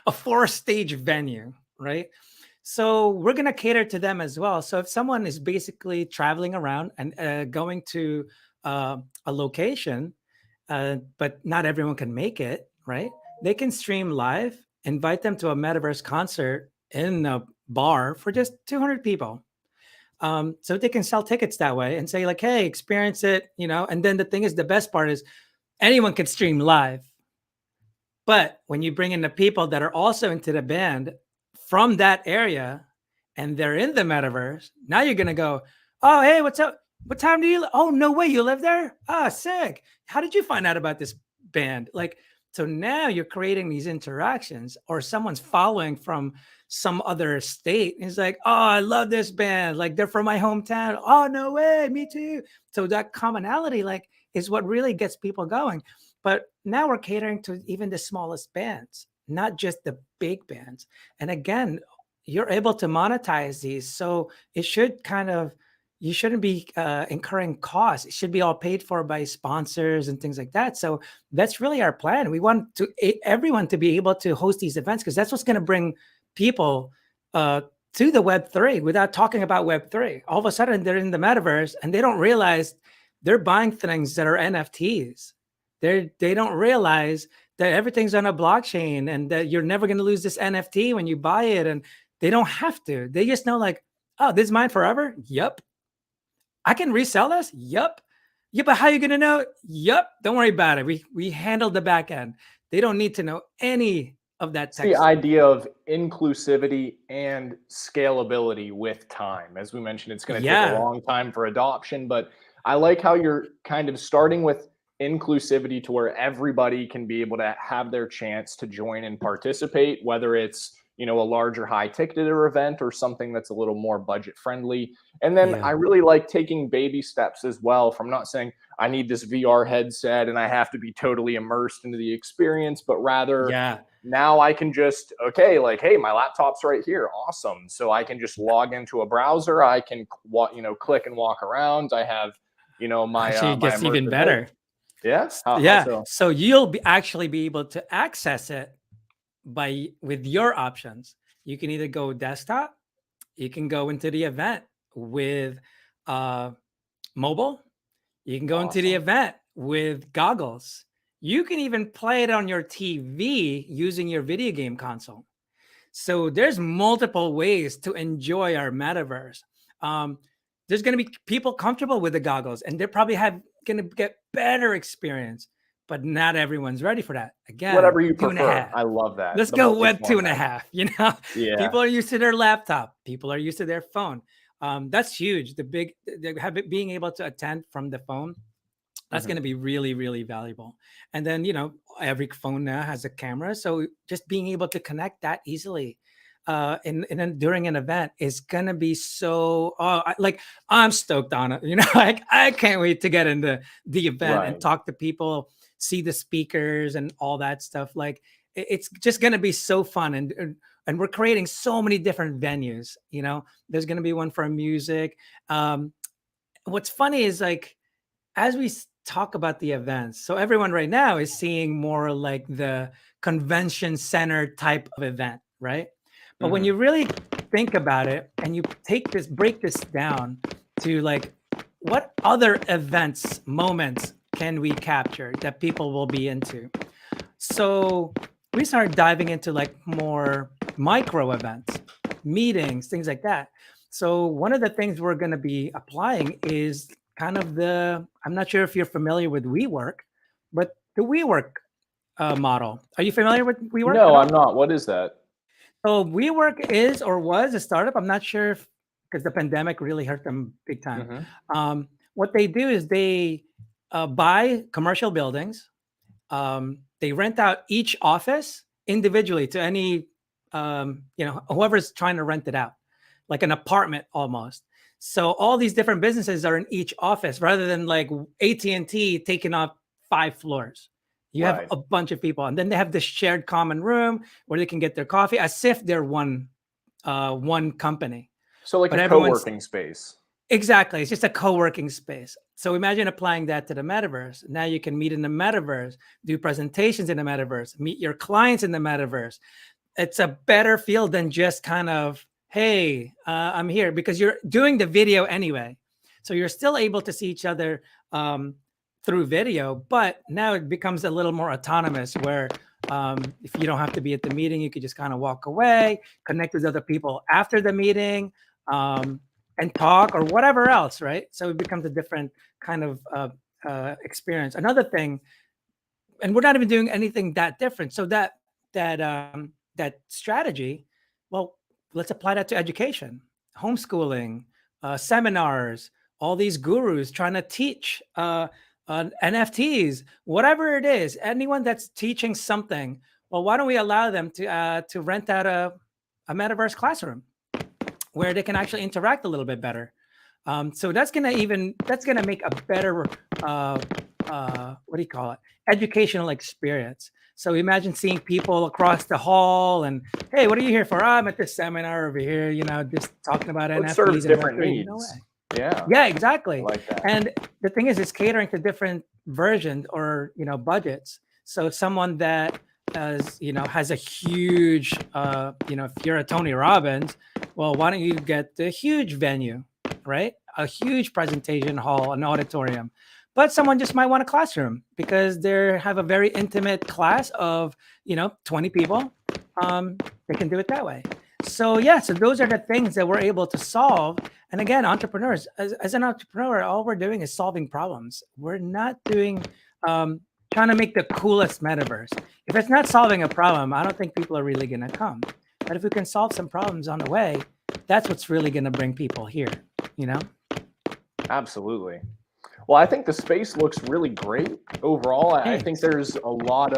a 4 stage venue, right? So we're going to cater to them as well. So if someone is basically traveling around and going to a location, but not everyone can make it, right? They can stream live, invite them to a metaverse concert in a bar for just 200 people. So they can sell tickets that way and say like, hey, experience it, And then the thing is, the best part is anyone can stream live. But when you bring in the people that are also into the band from that area and they're in the metaverse, now you're going to go, oh, hey, what's up? What time do you? Oh, no way. You live there? Ah, sick. How did you find out about this band? Like, so now you're creating these interactions, or someone's following from some other state. And it's like, oh, I love this band. Like, they're from my hometown. Oh, no way. Me too. So that commonality, like, is what really gets people going. But now we're catering to even the smallest bands, not just the big bands. And again, you're able to monetize these. So it should kind of, you shouldn't be incurring costs. It should be all paid for by sponsors and things like that. So that's really our plan. We want everyone to be able to host these events because that's what's going to bring people to the Web3 without talking about Web3. All of a sudden, they're in the metaverse and they don't realize they're buying things that are NFTs. They don't realize that everything's on a blockchain and that you're never going to lose this NFT when you buy it. And they don't have to. They just know like, oh, this is mine forever. Yep. I can resell this. Yep. Yeah, but how are you going to know? Yep. Don't worry about it. We handled the back end. They don't need to know any of that It's the tech stuff. idea of inclusivity and scalability with time. As we mentioned, it's going to take a Yeah. long time for adoption, but I like how you're kind of starting with inclusivity to where everybody can be able to have their chance to join and participate, whether it's a larger high ticketed event or something that's a little more budget friendly. And then I Yeah. really like taking baby steps as well, from not saying I need this VR headset and I have to be totally immersed into the experience, but rather Yeah. now I can just, okay, like, hey, my laptop's right here. Awesome. So I can just log into a browser. I can, click and walk around. I have, Actually, it my gets even immersive head. better. Yeah. How Yeah. so? So you'll actually be able to access it with your options. You can either go desktop, you can go into the event with uh, mobile, you can go into the Awesome. event with goggles. You can even play it on your TV using your video game console. So there's multiple ways to enjoy our metaverse. Um, there's going to be people comfortable with the goggles, and they're probably going to get better experience. But not everyone's ready for that. Again, Whatever you two and a prefer. half. I love that. Let's The go web two and a multi-format. half. Yeah. People are used to their laptop. People are used to their phone. That's huge. Being able to attend from the phone, that's going to be really, really valuable. And then, every phone now has a camera, so just being able to connect that easily during an event is going to be so, I'm stoked on it. Like, I can't wait to get into the event and Right. talk to people, see the speakers and all that stuff. Like, it's just going to be so fun. And we're creating so many different venues. There's going to be one for music. What's funny is, like, as we talk about the events, so everyone right now is seeing more like the convention center type of event, right? But when you really think about it and you break this down to, like, what other events, moments can we capture that people will be into? So we started diving into, like, more micro events, meetings, things like that. So one of the things we're going to be applying is kind of I'm not sure if you're familiar with WeWork, but the WeWork model. Are you familiar with WeWork at No, I'm all? not. What is that? So WeWork is or was a startup. I'm not sure if, because the pandemic really hurt them big time. What they do is they buy commercial buildings. They rent out each office individually to any, whoever's trying to rent it out, like an apartment almost. So all these different businesses are in each office rather than like AT&T taking up 5 floors. You have Right. a bunch of people, and then they have this shared common room where they can get their coffee as if they're one company. So like But a everyone's co-working space. exactly, it's just a co-working space. So imagine applying that to the metaverse. Now you can meet in the metaverse, do presentations in the metaverse, meet your clients in the metaverse. It's a better feel than just kind of, hey, I'm here, because you're doing the video anyway. So you're still able to see each other through video, but now it becomes a little more autonomous where if you don't have to be at the meeting, you could just kind of walk away, connect with other people after the meeting, and talk or whatever else, right? So it becomes a different kind of experience. Another thing, and we're not even doing anything that different. So that strategy, well, let's apply that to education, homeschooling, seminars, all these gurus trying to teach NFTs, whatever it is, anyone that's teaching something. Well, why don't we allow them to rent out a metaverse classroom where they can actually interact a little bit better? So that's gonna make a better what do you call it? Educational experience. So imagine seeing people across the hall and, hey, what are you here for? I'm at this seminar over here, just talking about Well, it serves NFTs and different Web3. No needs. way. Yeah, Yeah, I exactly. like that. And the thing is, it's catering to different versions or budgets. So someone that has a huge if you're a Tony Robbins, well, why don't you get the huge venue, right? A huge presentation hall, an auditorium. But someone just might want a classroom because they have a very intimate class of 20 people. They can do it that way. So yeah, so those are the things that we're able to solve. And again, entrepreneurs, as an entrepreneur, all we're doing is solving problems. We're not doing trying to make the coolest metaverse. If it's not solving a problem, I don't think people are really going to come. But if we can solve some problems on the way, that's what's really going to bring people here. Absolutely. Well, I think the space looks really great overall. I think Thanks. there's a lot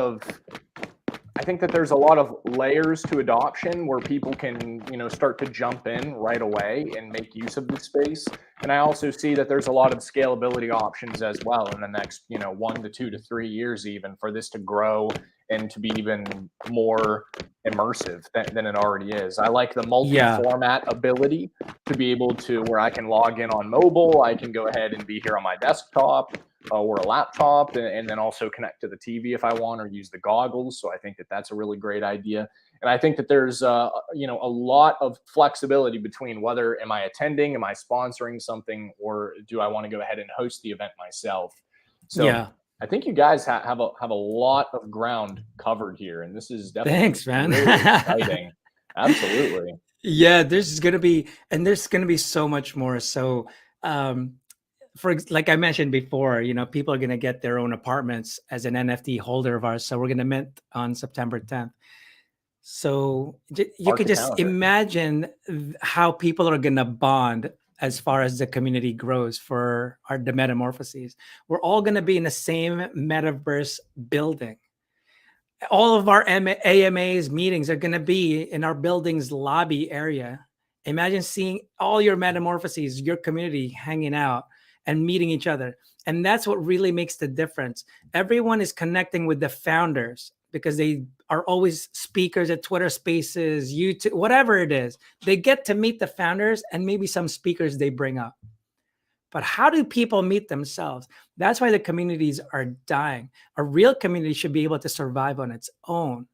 of layers to adoption where people can, start to jump in right away and make use of the space. And I also see that there's a lot of scalability options as well in the next, 1 to 2 to 3 years, even for this to grow and to be even more immersive than it already is. I like the multi-format ability to be able to, where I can log in on mobile, I can go ahead and be here on my desktop or a laptop, and then also connect to the TV if I want, or use the goggles. So I think that that's a really great idea. And I think that there's a lot of flexibility between whether am I attending, am I sponsoring something, or do I want to go ahead and host the event myself. So I think you guys have a lot of ground covered here, and this is definitely Thanks, man. really exciting. Absolutely. Yeah, there's going to be so much more. So, like I mentioned before, people are going to get their own apartments as an NFT holder of ours. So we're going to mint on September 10th. So you Mark could the just calendar. imagine how people are going to bond as far as the community grows for the Metamorphoses. We're all going to be in the same metaverse building. All of our AMAs meetings are going to be in our building's lobby area. Imagine seeing all your Metamorphoses, your community hanging out and meeting each other. And that's what really makes the difference. Everyone is connecting with the founders because they are always speakers at Twitter Spaces, YouTube, whatever it is. They get to meet the founders and maybe some speakers they bring up. But how do people meet themselves? That's why the communities are dying. A real community should be able to survive on its own.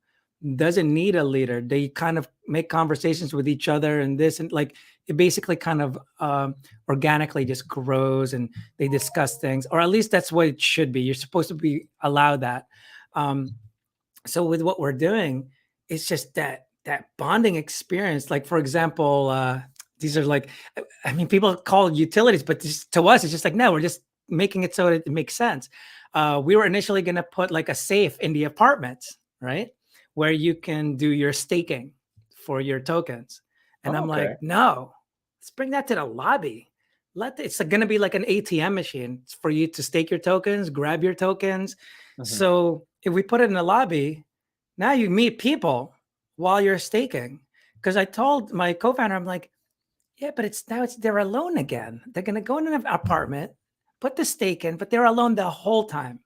Doesn't need a leader. They kind of make conversations with each other and this, and like it basically kind of organically just grows and they discuss things, or at least that's what it should be. You're supposed to be allowed that. So with what we're doing, it's just that bonding experience. Like for example, these are like, I mean, people call utilities, but to us, it's just like, no, we're just making it so it makes sense. We were initially going to put like a safe in the apartments, right? Where you can do your staking for your tokens. And I'm like, no, let's bring that to the lobby. It's going to be like an ATM machine for you to stake your tokens, grab your tokens. So if we put it in the lobby, now you meet people while you're staking. Because I told my co-founder, I'm like, yeah, but they're alone again. They're going to go in an apartment, put the stake in, but they're alone the whole time.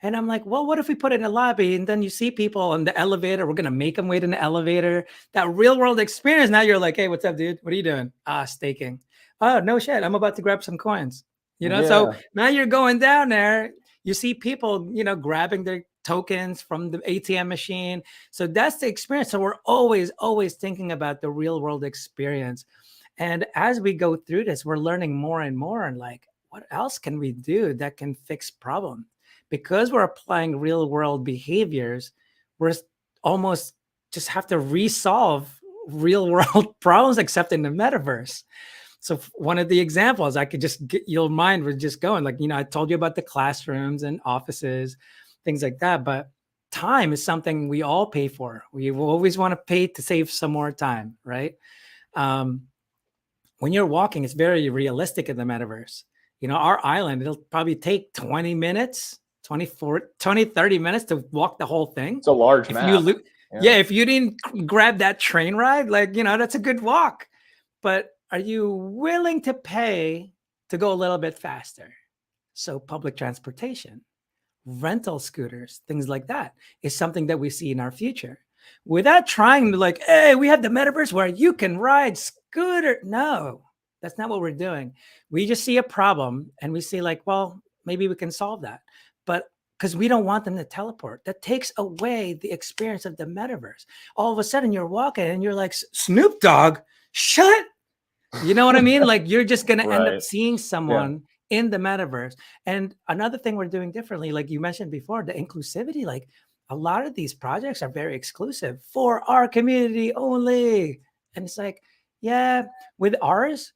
And I'm like, well, what if we put it in a lobby and then you see people in the elevator? We're going to make them wait in the elevator. That real world experience. Now you're like, hey, what's up, dude? What are you doing? Staking. Oh, no shit. I'm about to grab some coins. So now you're going down there. You see people, grabbing their tokens from the ATM machine. So that's the experience. So we're always thinking about the real world experience. And as we go through this, we're learning more and more and like, what else can we do that can fix problems? Because we're applying real world behaviors, we're almost just have to resolve real world problems, except in the metaverse. So one of the examples I could just get your mind was just going like, I told you about the classrooms and offices, things like that. But time is something we all pay for. We always want to pay to save some more time, right? When you're walking, it's very realistic in the metaverse. Our island, it'll probably take 20 minutes, 30 minutes to walk the whole thing. It's a large map. If you didn't grab that train ride, like, that's a good walk. But are you willing to pay to go a little bit faster? So public transportation, rental scooters, things like that is something that we see in our future. Without trying to like, hey, we have the metaverse where you can ride scooter. No, that's not what we're doing. We just see a problem and we see like, well, maybe we can solve that. But because we don't want them to teleport, that takes away the experience of the metaverse. All of a sudden you're walking and you're like, Snoop Dogg, shut. You know what I mean? Like you're just going to end up seeing someone in the metaverse. And another thing we're doing differently, like you mentioned before, the inclusivity, like a lot of these projects are very exclusive for our community only. And it's like, yeah, with ours,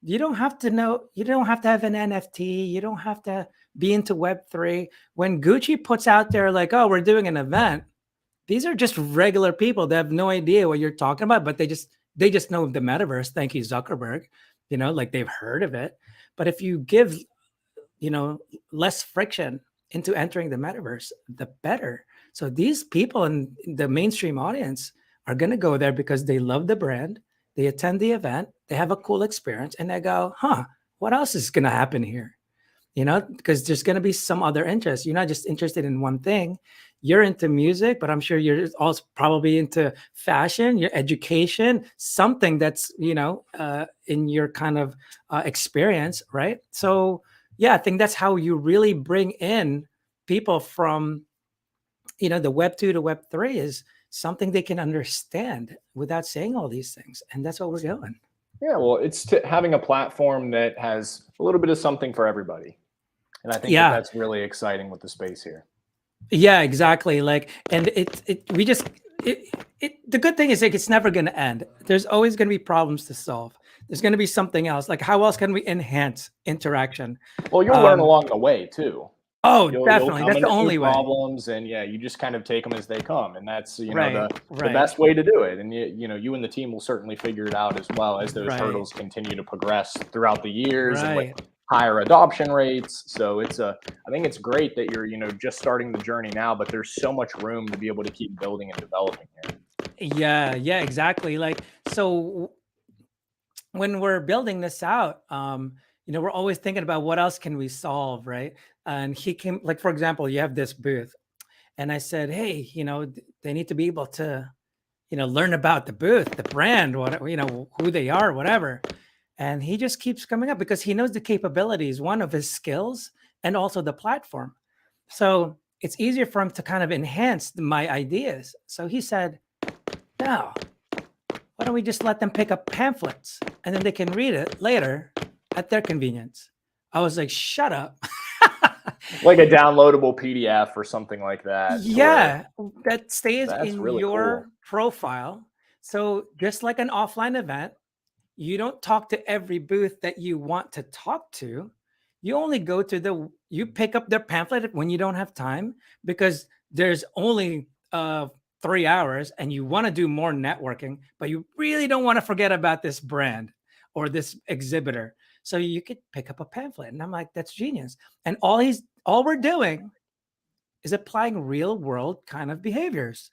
you don't have to have an NFT. You don't have to be into Web3. When Gucci puts out there like, oh, we're doing an event, these are just regular people that have no idea what you're talking about, but they just know the metaverse. Thank you, Zuckerberg. Like they've heard of it. But if you give, less friction into entering the metaverse, the better. So these people in the mainstream audience are going to go there because they love the brand. They attend the event, they have a cool experience, and they go, what else is going to happen here? Because there's going to be some other interest. You're not just interested in one thing. You're into music, but I'm sure you're also probably into fashion, your education, something that's, in your kind of experience, right? So, yeah, I think that's how you really bring in people from, the Web 2 to Web 3 is something they can understand without saying all these things. And that's what we're doing. Yeah, well, it's having a platform that has a little bit of something for everybody. And I think that's really exciting with the space here. Yeah, exactly. Like, and the good thing is like, it's never going to end. There's always going to be problems to solve. There's going to be something else. Like, how else can we enhance interaction? Well, you'll learn along the way too. Oh, You'll definitely. come That's the into new only way. problems, and yeah, you just kind of take them as they come, and that's, Right. the Right. best way to do it. And you and the team will certainly figure it out as well as those Right. hurdles continue to progress throughout the years and with Right. higher adoption rates. So I think it's great that you're, just starting the journey now, but there's so much room to be able to keep building and developing here. Yeah. Yeah. Exactly. Like, so when we're building this out, we're always thinking about what else can we solve, right? And he came, like, for example, you have this booth, and I said, hey, they need to be able to, learn about the booth, the brand, what, who they are, whatever. And he just keeps coming up because he knows the capabilities, one of his skills, and also the platform. So it's easier for him to kind of enhance my ideas. So he said, no, why don't we just let them pick up pamphlets and then they can read it later at their convenience? I was like, shut up. Like a downloadable PDF or something like that, to where Yeah, that stays that's in really cool. your profile. So just like an offline event, you don't talk to every booth that you want to talk to. You only go to you pick up their pamphlet when you don't have time because there's only 3 hours and you want to do more networking, but you really don't want to forget about this brand or this exhibitor. So you could pick up a pamphlet. And I'm like, that's genius. And all we're doing is applying real world kind of behaviors.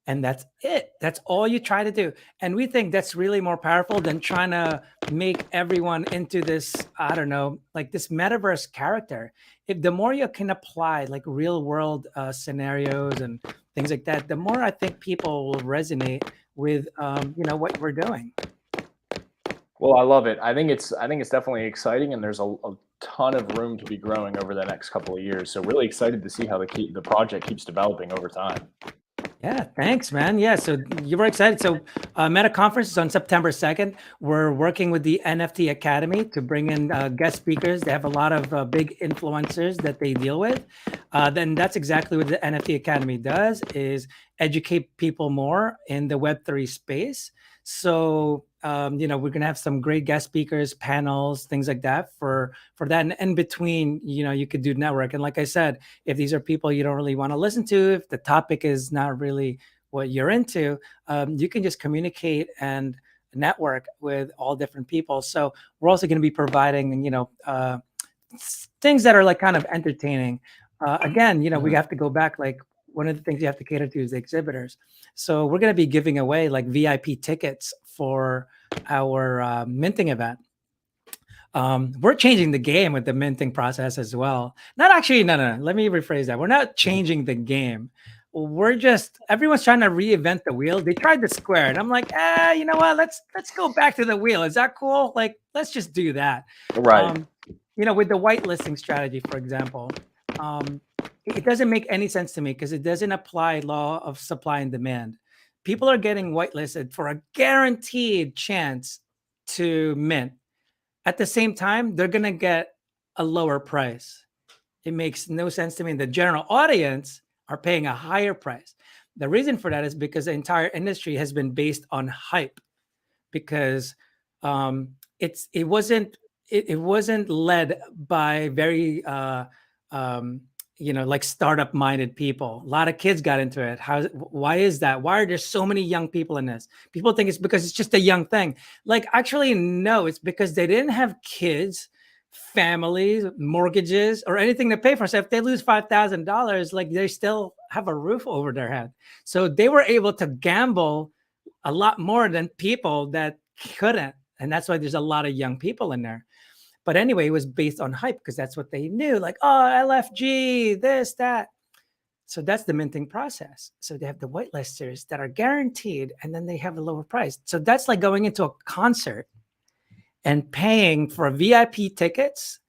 And that's it. That's all you try to do. And we think that's really more powerful than trying to make everyone into this, I don't know, like this metaverse character. If the more you can apply like real world scenarios and things like that, the more I think people will resonate with, what we're doing. Well, I love it. I think it's definitely exciting, and there's a ton of room to be growing over the next couple of years. So really excited to see how the project keeps developing over time. Yeah, thanks, man. Yeah, so you were excited. So, Meta Conference is on September 2nd. We're working with the NFT Academy to bring in guest speakers. They have a lot of big influencers that they deal with. Then that's exactly what the NFT Academy does: is educate people more in the Web3 space. So, we're gonna have some great guest speakers, panels, things like that for that. And in between, you could do network. And like I said, if these are people you don't really want to listen to, if the topic is not really what you're into, you can just communicate and network with all different people. So we're also going to be providing, things that are like kind of entertaining. Again, we Mhm. have to go back. Like one of the things you have to cater to is the exhibitors. So we're going to be giving away like VIP tickets for our minting event. We're changing the game with the minting process as well. Not actually, no, no, no. Let me rephrase that. We're not changing the game. We're just everyone's trying to reinvent the wheel. They tried the square, and I'm like, you know what? Let's go back to the wheel. Is that cool? Like, let's just do that. Right. Um, with the whitelisting strategy, for example, it doesn't make any sense to me because it doesn't apply law of supply and demand. People are getting whitelisted for a guaranteed chance to mint. At the same time, they're gonna get a lower price. It makes no sense to me. The general audience are paying a higher price. The reason for that is because the entire industry has been based on hype. Because it wasn't led by very like startup minded people. A lot of kids got into it. Why is that? Why are there so many young people in this? People think it's because it's just a young thing. Like, actually, no, it's because they didn't have kids, families, mortgages, or anything to pay for. So if they lose $5,000, like, they still have a roof over their head. So they were able to gamble a lot more than people that couldn't. And that's why there's a lot of young people in there. But anyway, it was based on hype because that's what they knew. Like, oh, LFG, this, that. So that's the minting process. So they have the whitelisters that are guaranteed, and then they have a lower price. So that's like going into a concert and paying for VIP tickets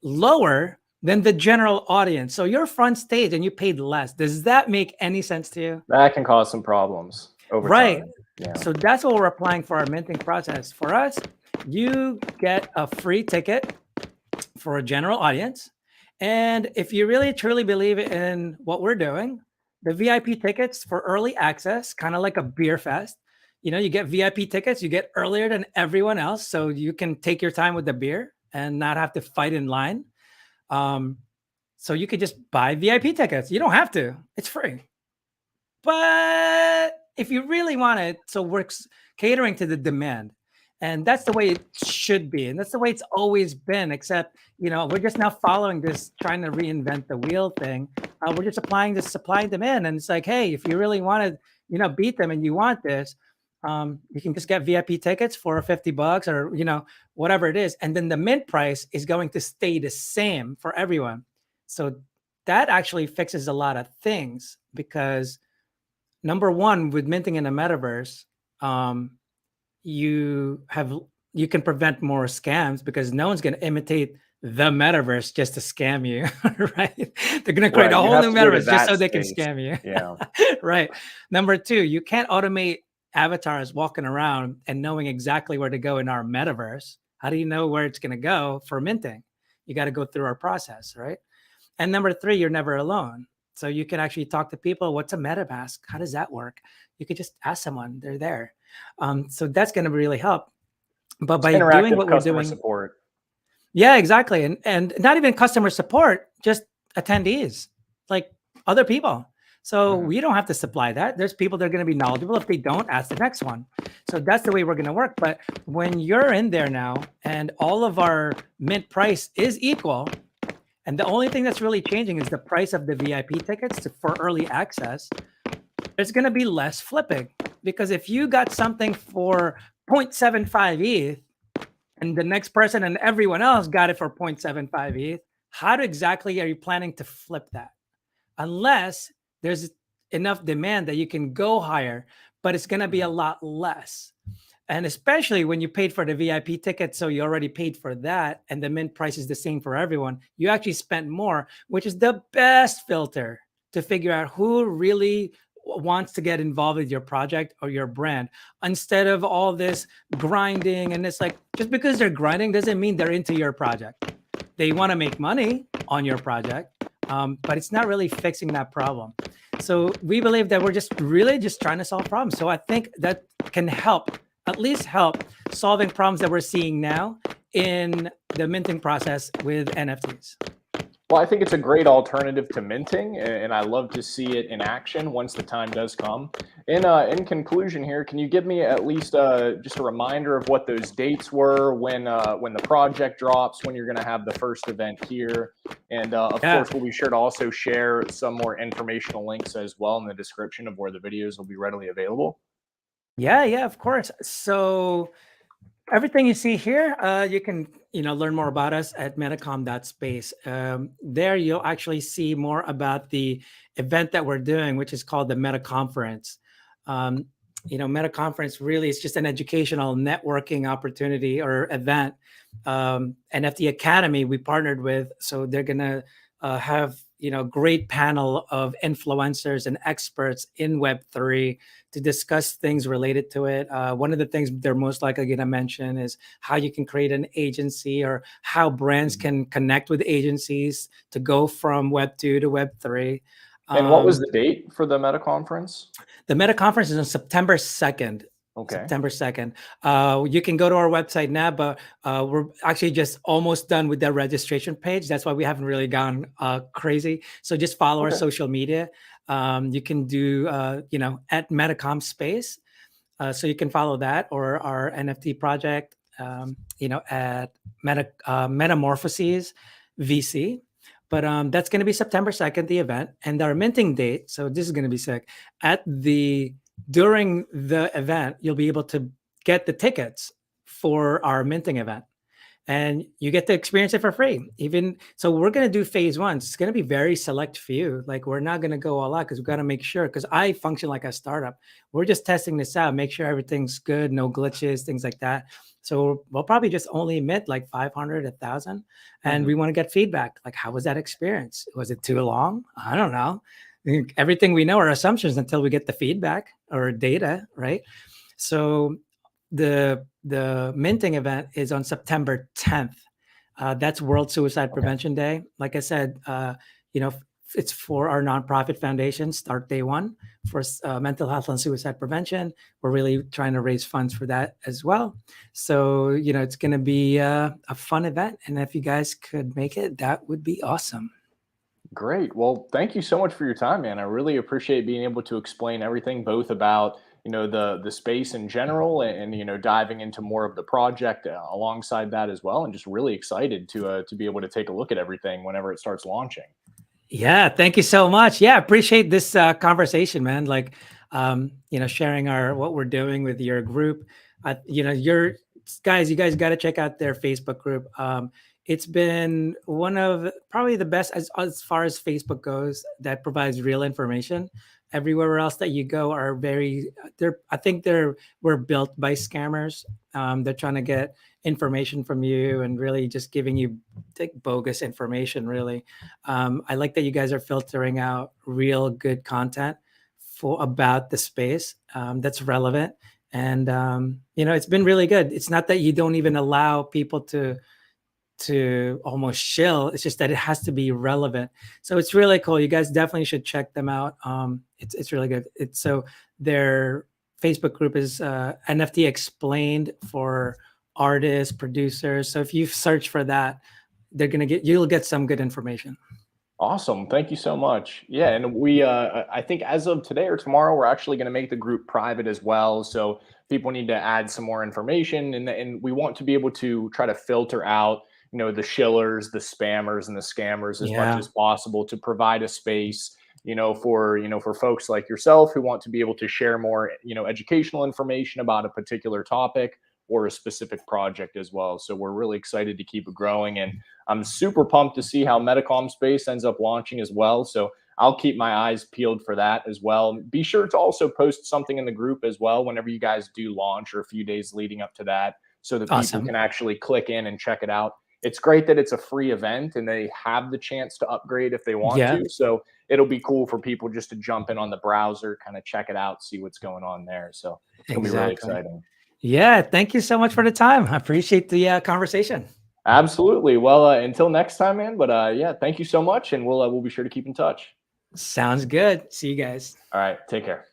lower than the general audience. So you're front stage and you paid less. Does that make any sense to you? That can cause some problems over Right. time. Yeah. So that's what we're applying for our minting process. For us, you get a free ticket for a general audience. And if you really truly believe in what we're doing, the VIP tickets for early access, kind of like a beer fest, you get VIP tickets, you get earlier than everyone else. So you can take your time with the beer and not have to fight in line. Um, So you could just buy VIP tickets. You don't have to. It's free. But if you really want it, so we're catering to the demand. And that's the way it should be. And that's the way it's always been, except, we're just now following this, trying to reinvent the wheel thing. We're just applying this supply and demand. And it's like, hey, if you really want to, beat them and you want this, you can just get VIP tickets for $50 or, whatever it is. And then the mint price is going to stay the same for everyone. So that actually fixes a lot of things because number one, with minting in a metaverse, you can prevent more scams because no one's going to imitate the metaverse just to scam you, right? They're going to create a whole new metaverse just so they can scam you. Yeah. Right. Number two, you can't automate avatars walking around and knowing exactly where to go in our metaverse. How do you know where it's going to go for minting? You got to go through our process, right? And number three, you're never alone. So you can actually talk to people. What's a MetaMask? How does that work? You could just ask someone. They're there. So that's going to really help. But by doing what we're doing, support. Yeah, exactly. And not even customer support, just attendees, like other people. So we don't have to supply that. There's people that are going to be knowledgeable. If they don't, ask the next one. So that's the way we're going to work. But when you're in there now and all of our mint price is equal, and the only thing that's really changing is the price of the VIP tickets for early access, there's going to be less flipping. Because if you got something for 0.75 ETH and the next person and everyone else got it for 0.75 ETH, how exactly are you planning to flip that? Unless there's enough demand that you can go higher, but it's going to be a lot less. And especially when you paid for the VIP ticket, so you already paid for that, and the mint price is the same for everyone, you actually spent more, which is the best filter to figure out who really wants to get involved with your project or your brand, instead of all this grinding. And it's like, just because they're grinding doesn't mean they're into your project. They want to make money on your project, but it's not really fixing that problem. So we believe that we're just trying to solve problems. So I think that can at least help solving problems that we're seeing now in the minting process with NFTs. Well, I think it's a great alternative to minting, and I love to see it in action once the time does come. In conclusion here, can you give me at least just a reminder of what those dates were, when the project drops, when you're going to have the first event here? And of course, we'll be sure to also share some more informational links as well in the description of where the videos will be readily available. Yeah, of course. So everything you see here, you can learn more about us at metacom.space. There you'll actually see more about the event that we're doing, which is called the Meta Conference. Meta Conference really is just an educational networking opportunity or event. NFT Academy we partnered with, so they're gonna have great panel of influencers and experts in Web3 to discuss things related to it. One of the things they're most likely going to mention is how you can create an agency, or how brands can connect with agencies to go from Web2 to Web3. And what was the date for the Meta Conference? The Meta Conference is on September 2nd. Okay. September 2nd. You can go to our website now, but we're actually just almost done with the registration page. That's why we haven't really gone crazy. So just follow our social media. You can do, at Metacom Space. So you can follow that, or our NFT project, at Metamorphoses VC. But that's going to be September 2nd, the event, and our minting date. So this is going to be sick. During the event, you'll be able to get the tickets for our minting event, and you get to experience it for free. So we're going to do phase one. It's going to be very select few. Like, we're not going to go all out because we've got to make sure, because I function like a startup. We're just testing this out, make sure everything's good, no glitches, things like that. So we'll probably just only mint like 500, 1,000. And we want to get feedback. Like, how was that experience? Was it too long? I don't know. Everything we know are assumptions until we get the feedback or data, right? So the minting event is on September 10th. That's World Suicide Prevention Day. Like I said, it's for our nonprofit foundation, Start Day One, for mental health and suicide prevention. We're really trying to raise funds for that as well. So, it's going to be a fun event. And if you guys could make it, that would be awesome. Great. Well, thank you so much for your time, man. I really appreciate being able to explain everything, both about the space in general, and diving into more of the project alongside that as well. And just really excited to be able to take a look at everything whenever it starts launching. Yeah, thank you so much. Yeah, appreciate this conversation, man. Like, sharing our what we're doing with your group. Your guys, you guys got to check out their Facebook group. It's been one of probably the best as far as Facebook goes that provides real information. Everywhere else that you go are very I think were built by scammers. They're trying to get information from you and really just giving you like bogus information, really. I like that you guys are filtering out real good content for about the space that's relevant, and it's been really good. It's not that you don't even allow people to almost shill. It's just that it has to be relevant. So it's really cool. You guys definitely should check them out. It's really good. It's so their Facebook group is NFT Explained for artists, producers. So if you search for that, you'll get some good information. Awesome. Thank you so much. Yeah, and I think as of today or tomorrow, we're actually going to make the group private as well. So people need to add some more information, and we want to be able to try to filter out, the shillers, the spammers, and the scammers as much Yeah. as possible, to provide a space, for folks like yourself who want to be able to share more, educational information about a particular topic or a specific project as well. So we're really excited to keep it growing, and I'm super pumped to see how Metacom Space ends up launching as well. So I'll keep my eyes peeled for that as well. Be sure to also post something in the group as well whenever you guys do launch, or a few days leading up to that, so that people Awesome. can actually click in and check it out. It's great that it's a free event and they have the chance to upgrade if they want Yeah, to. So it'll be cool for people just to jump in on the browser, kind of check it out, see what's going on there. So it's going to be really exactly. exciting. Yeah, thank you so much for the time. I appreciate the conversation. Absolutely. Well, until next time, man. But yeah, thank you so much, and we'll be sure to keep in touch. Sounds good. See you guys. All right, take care.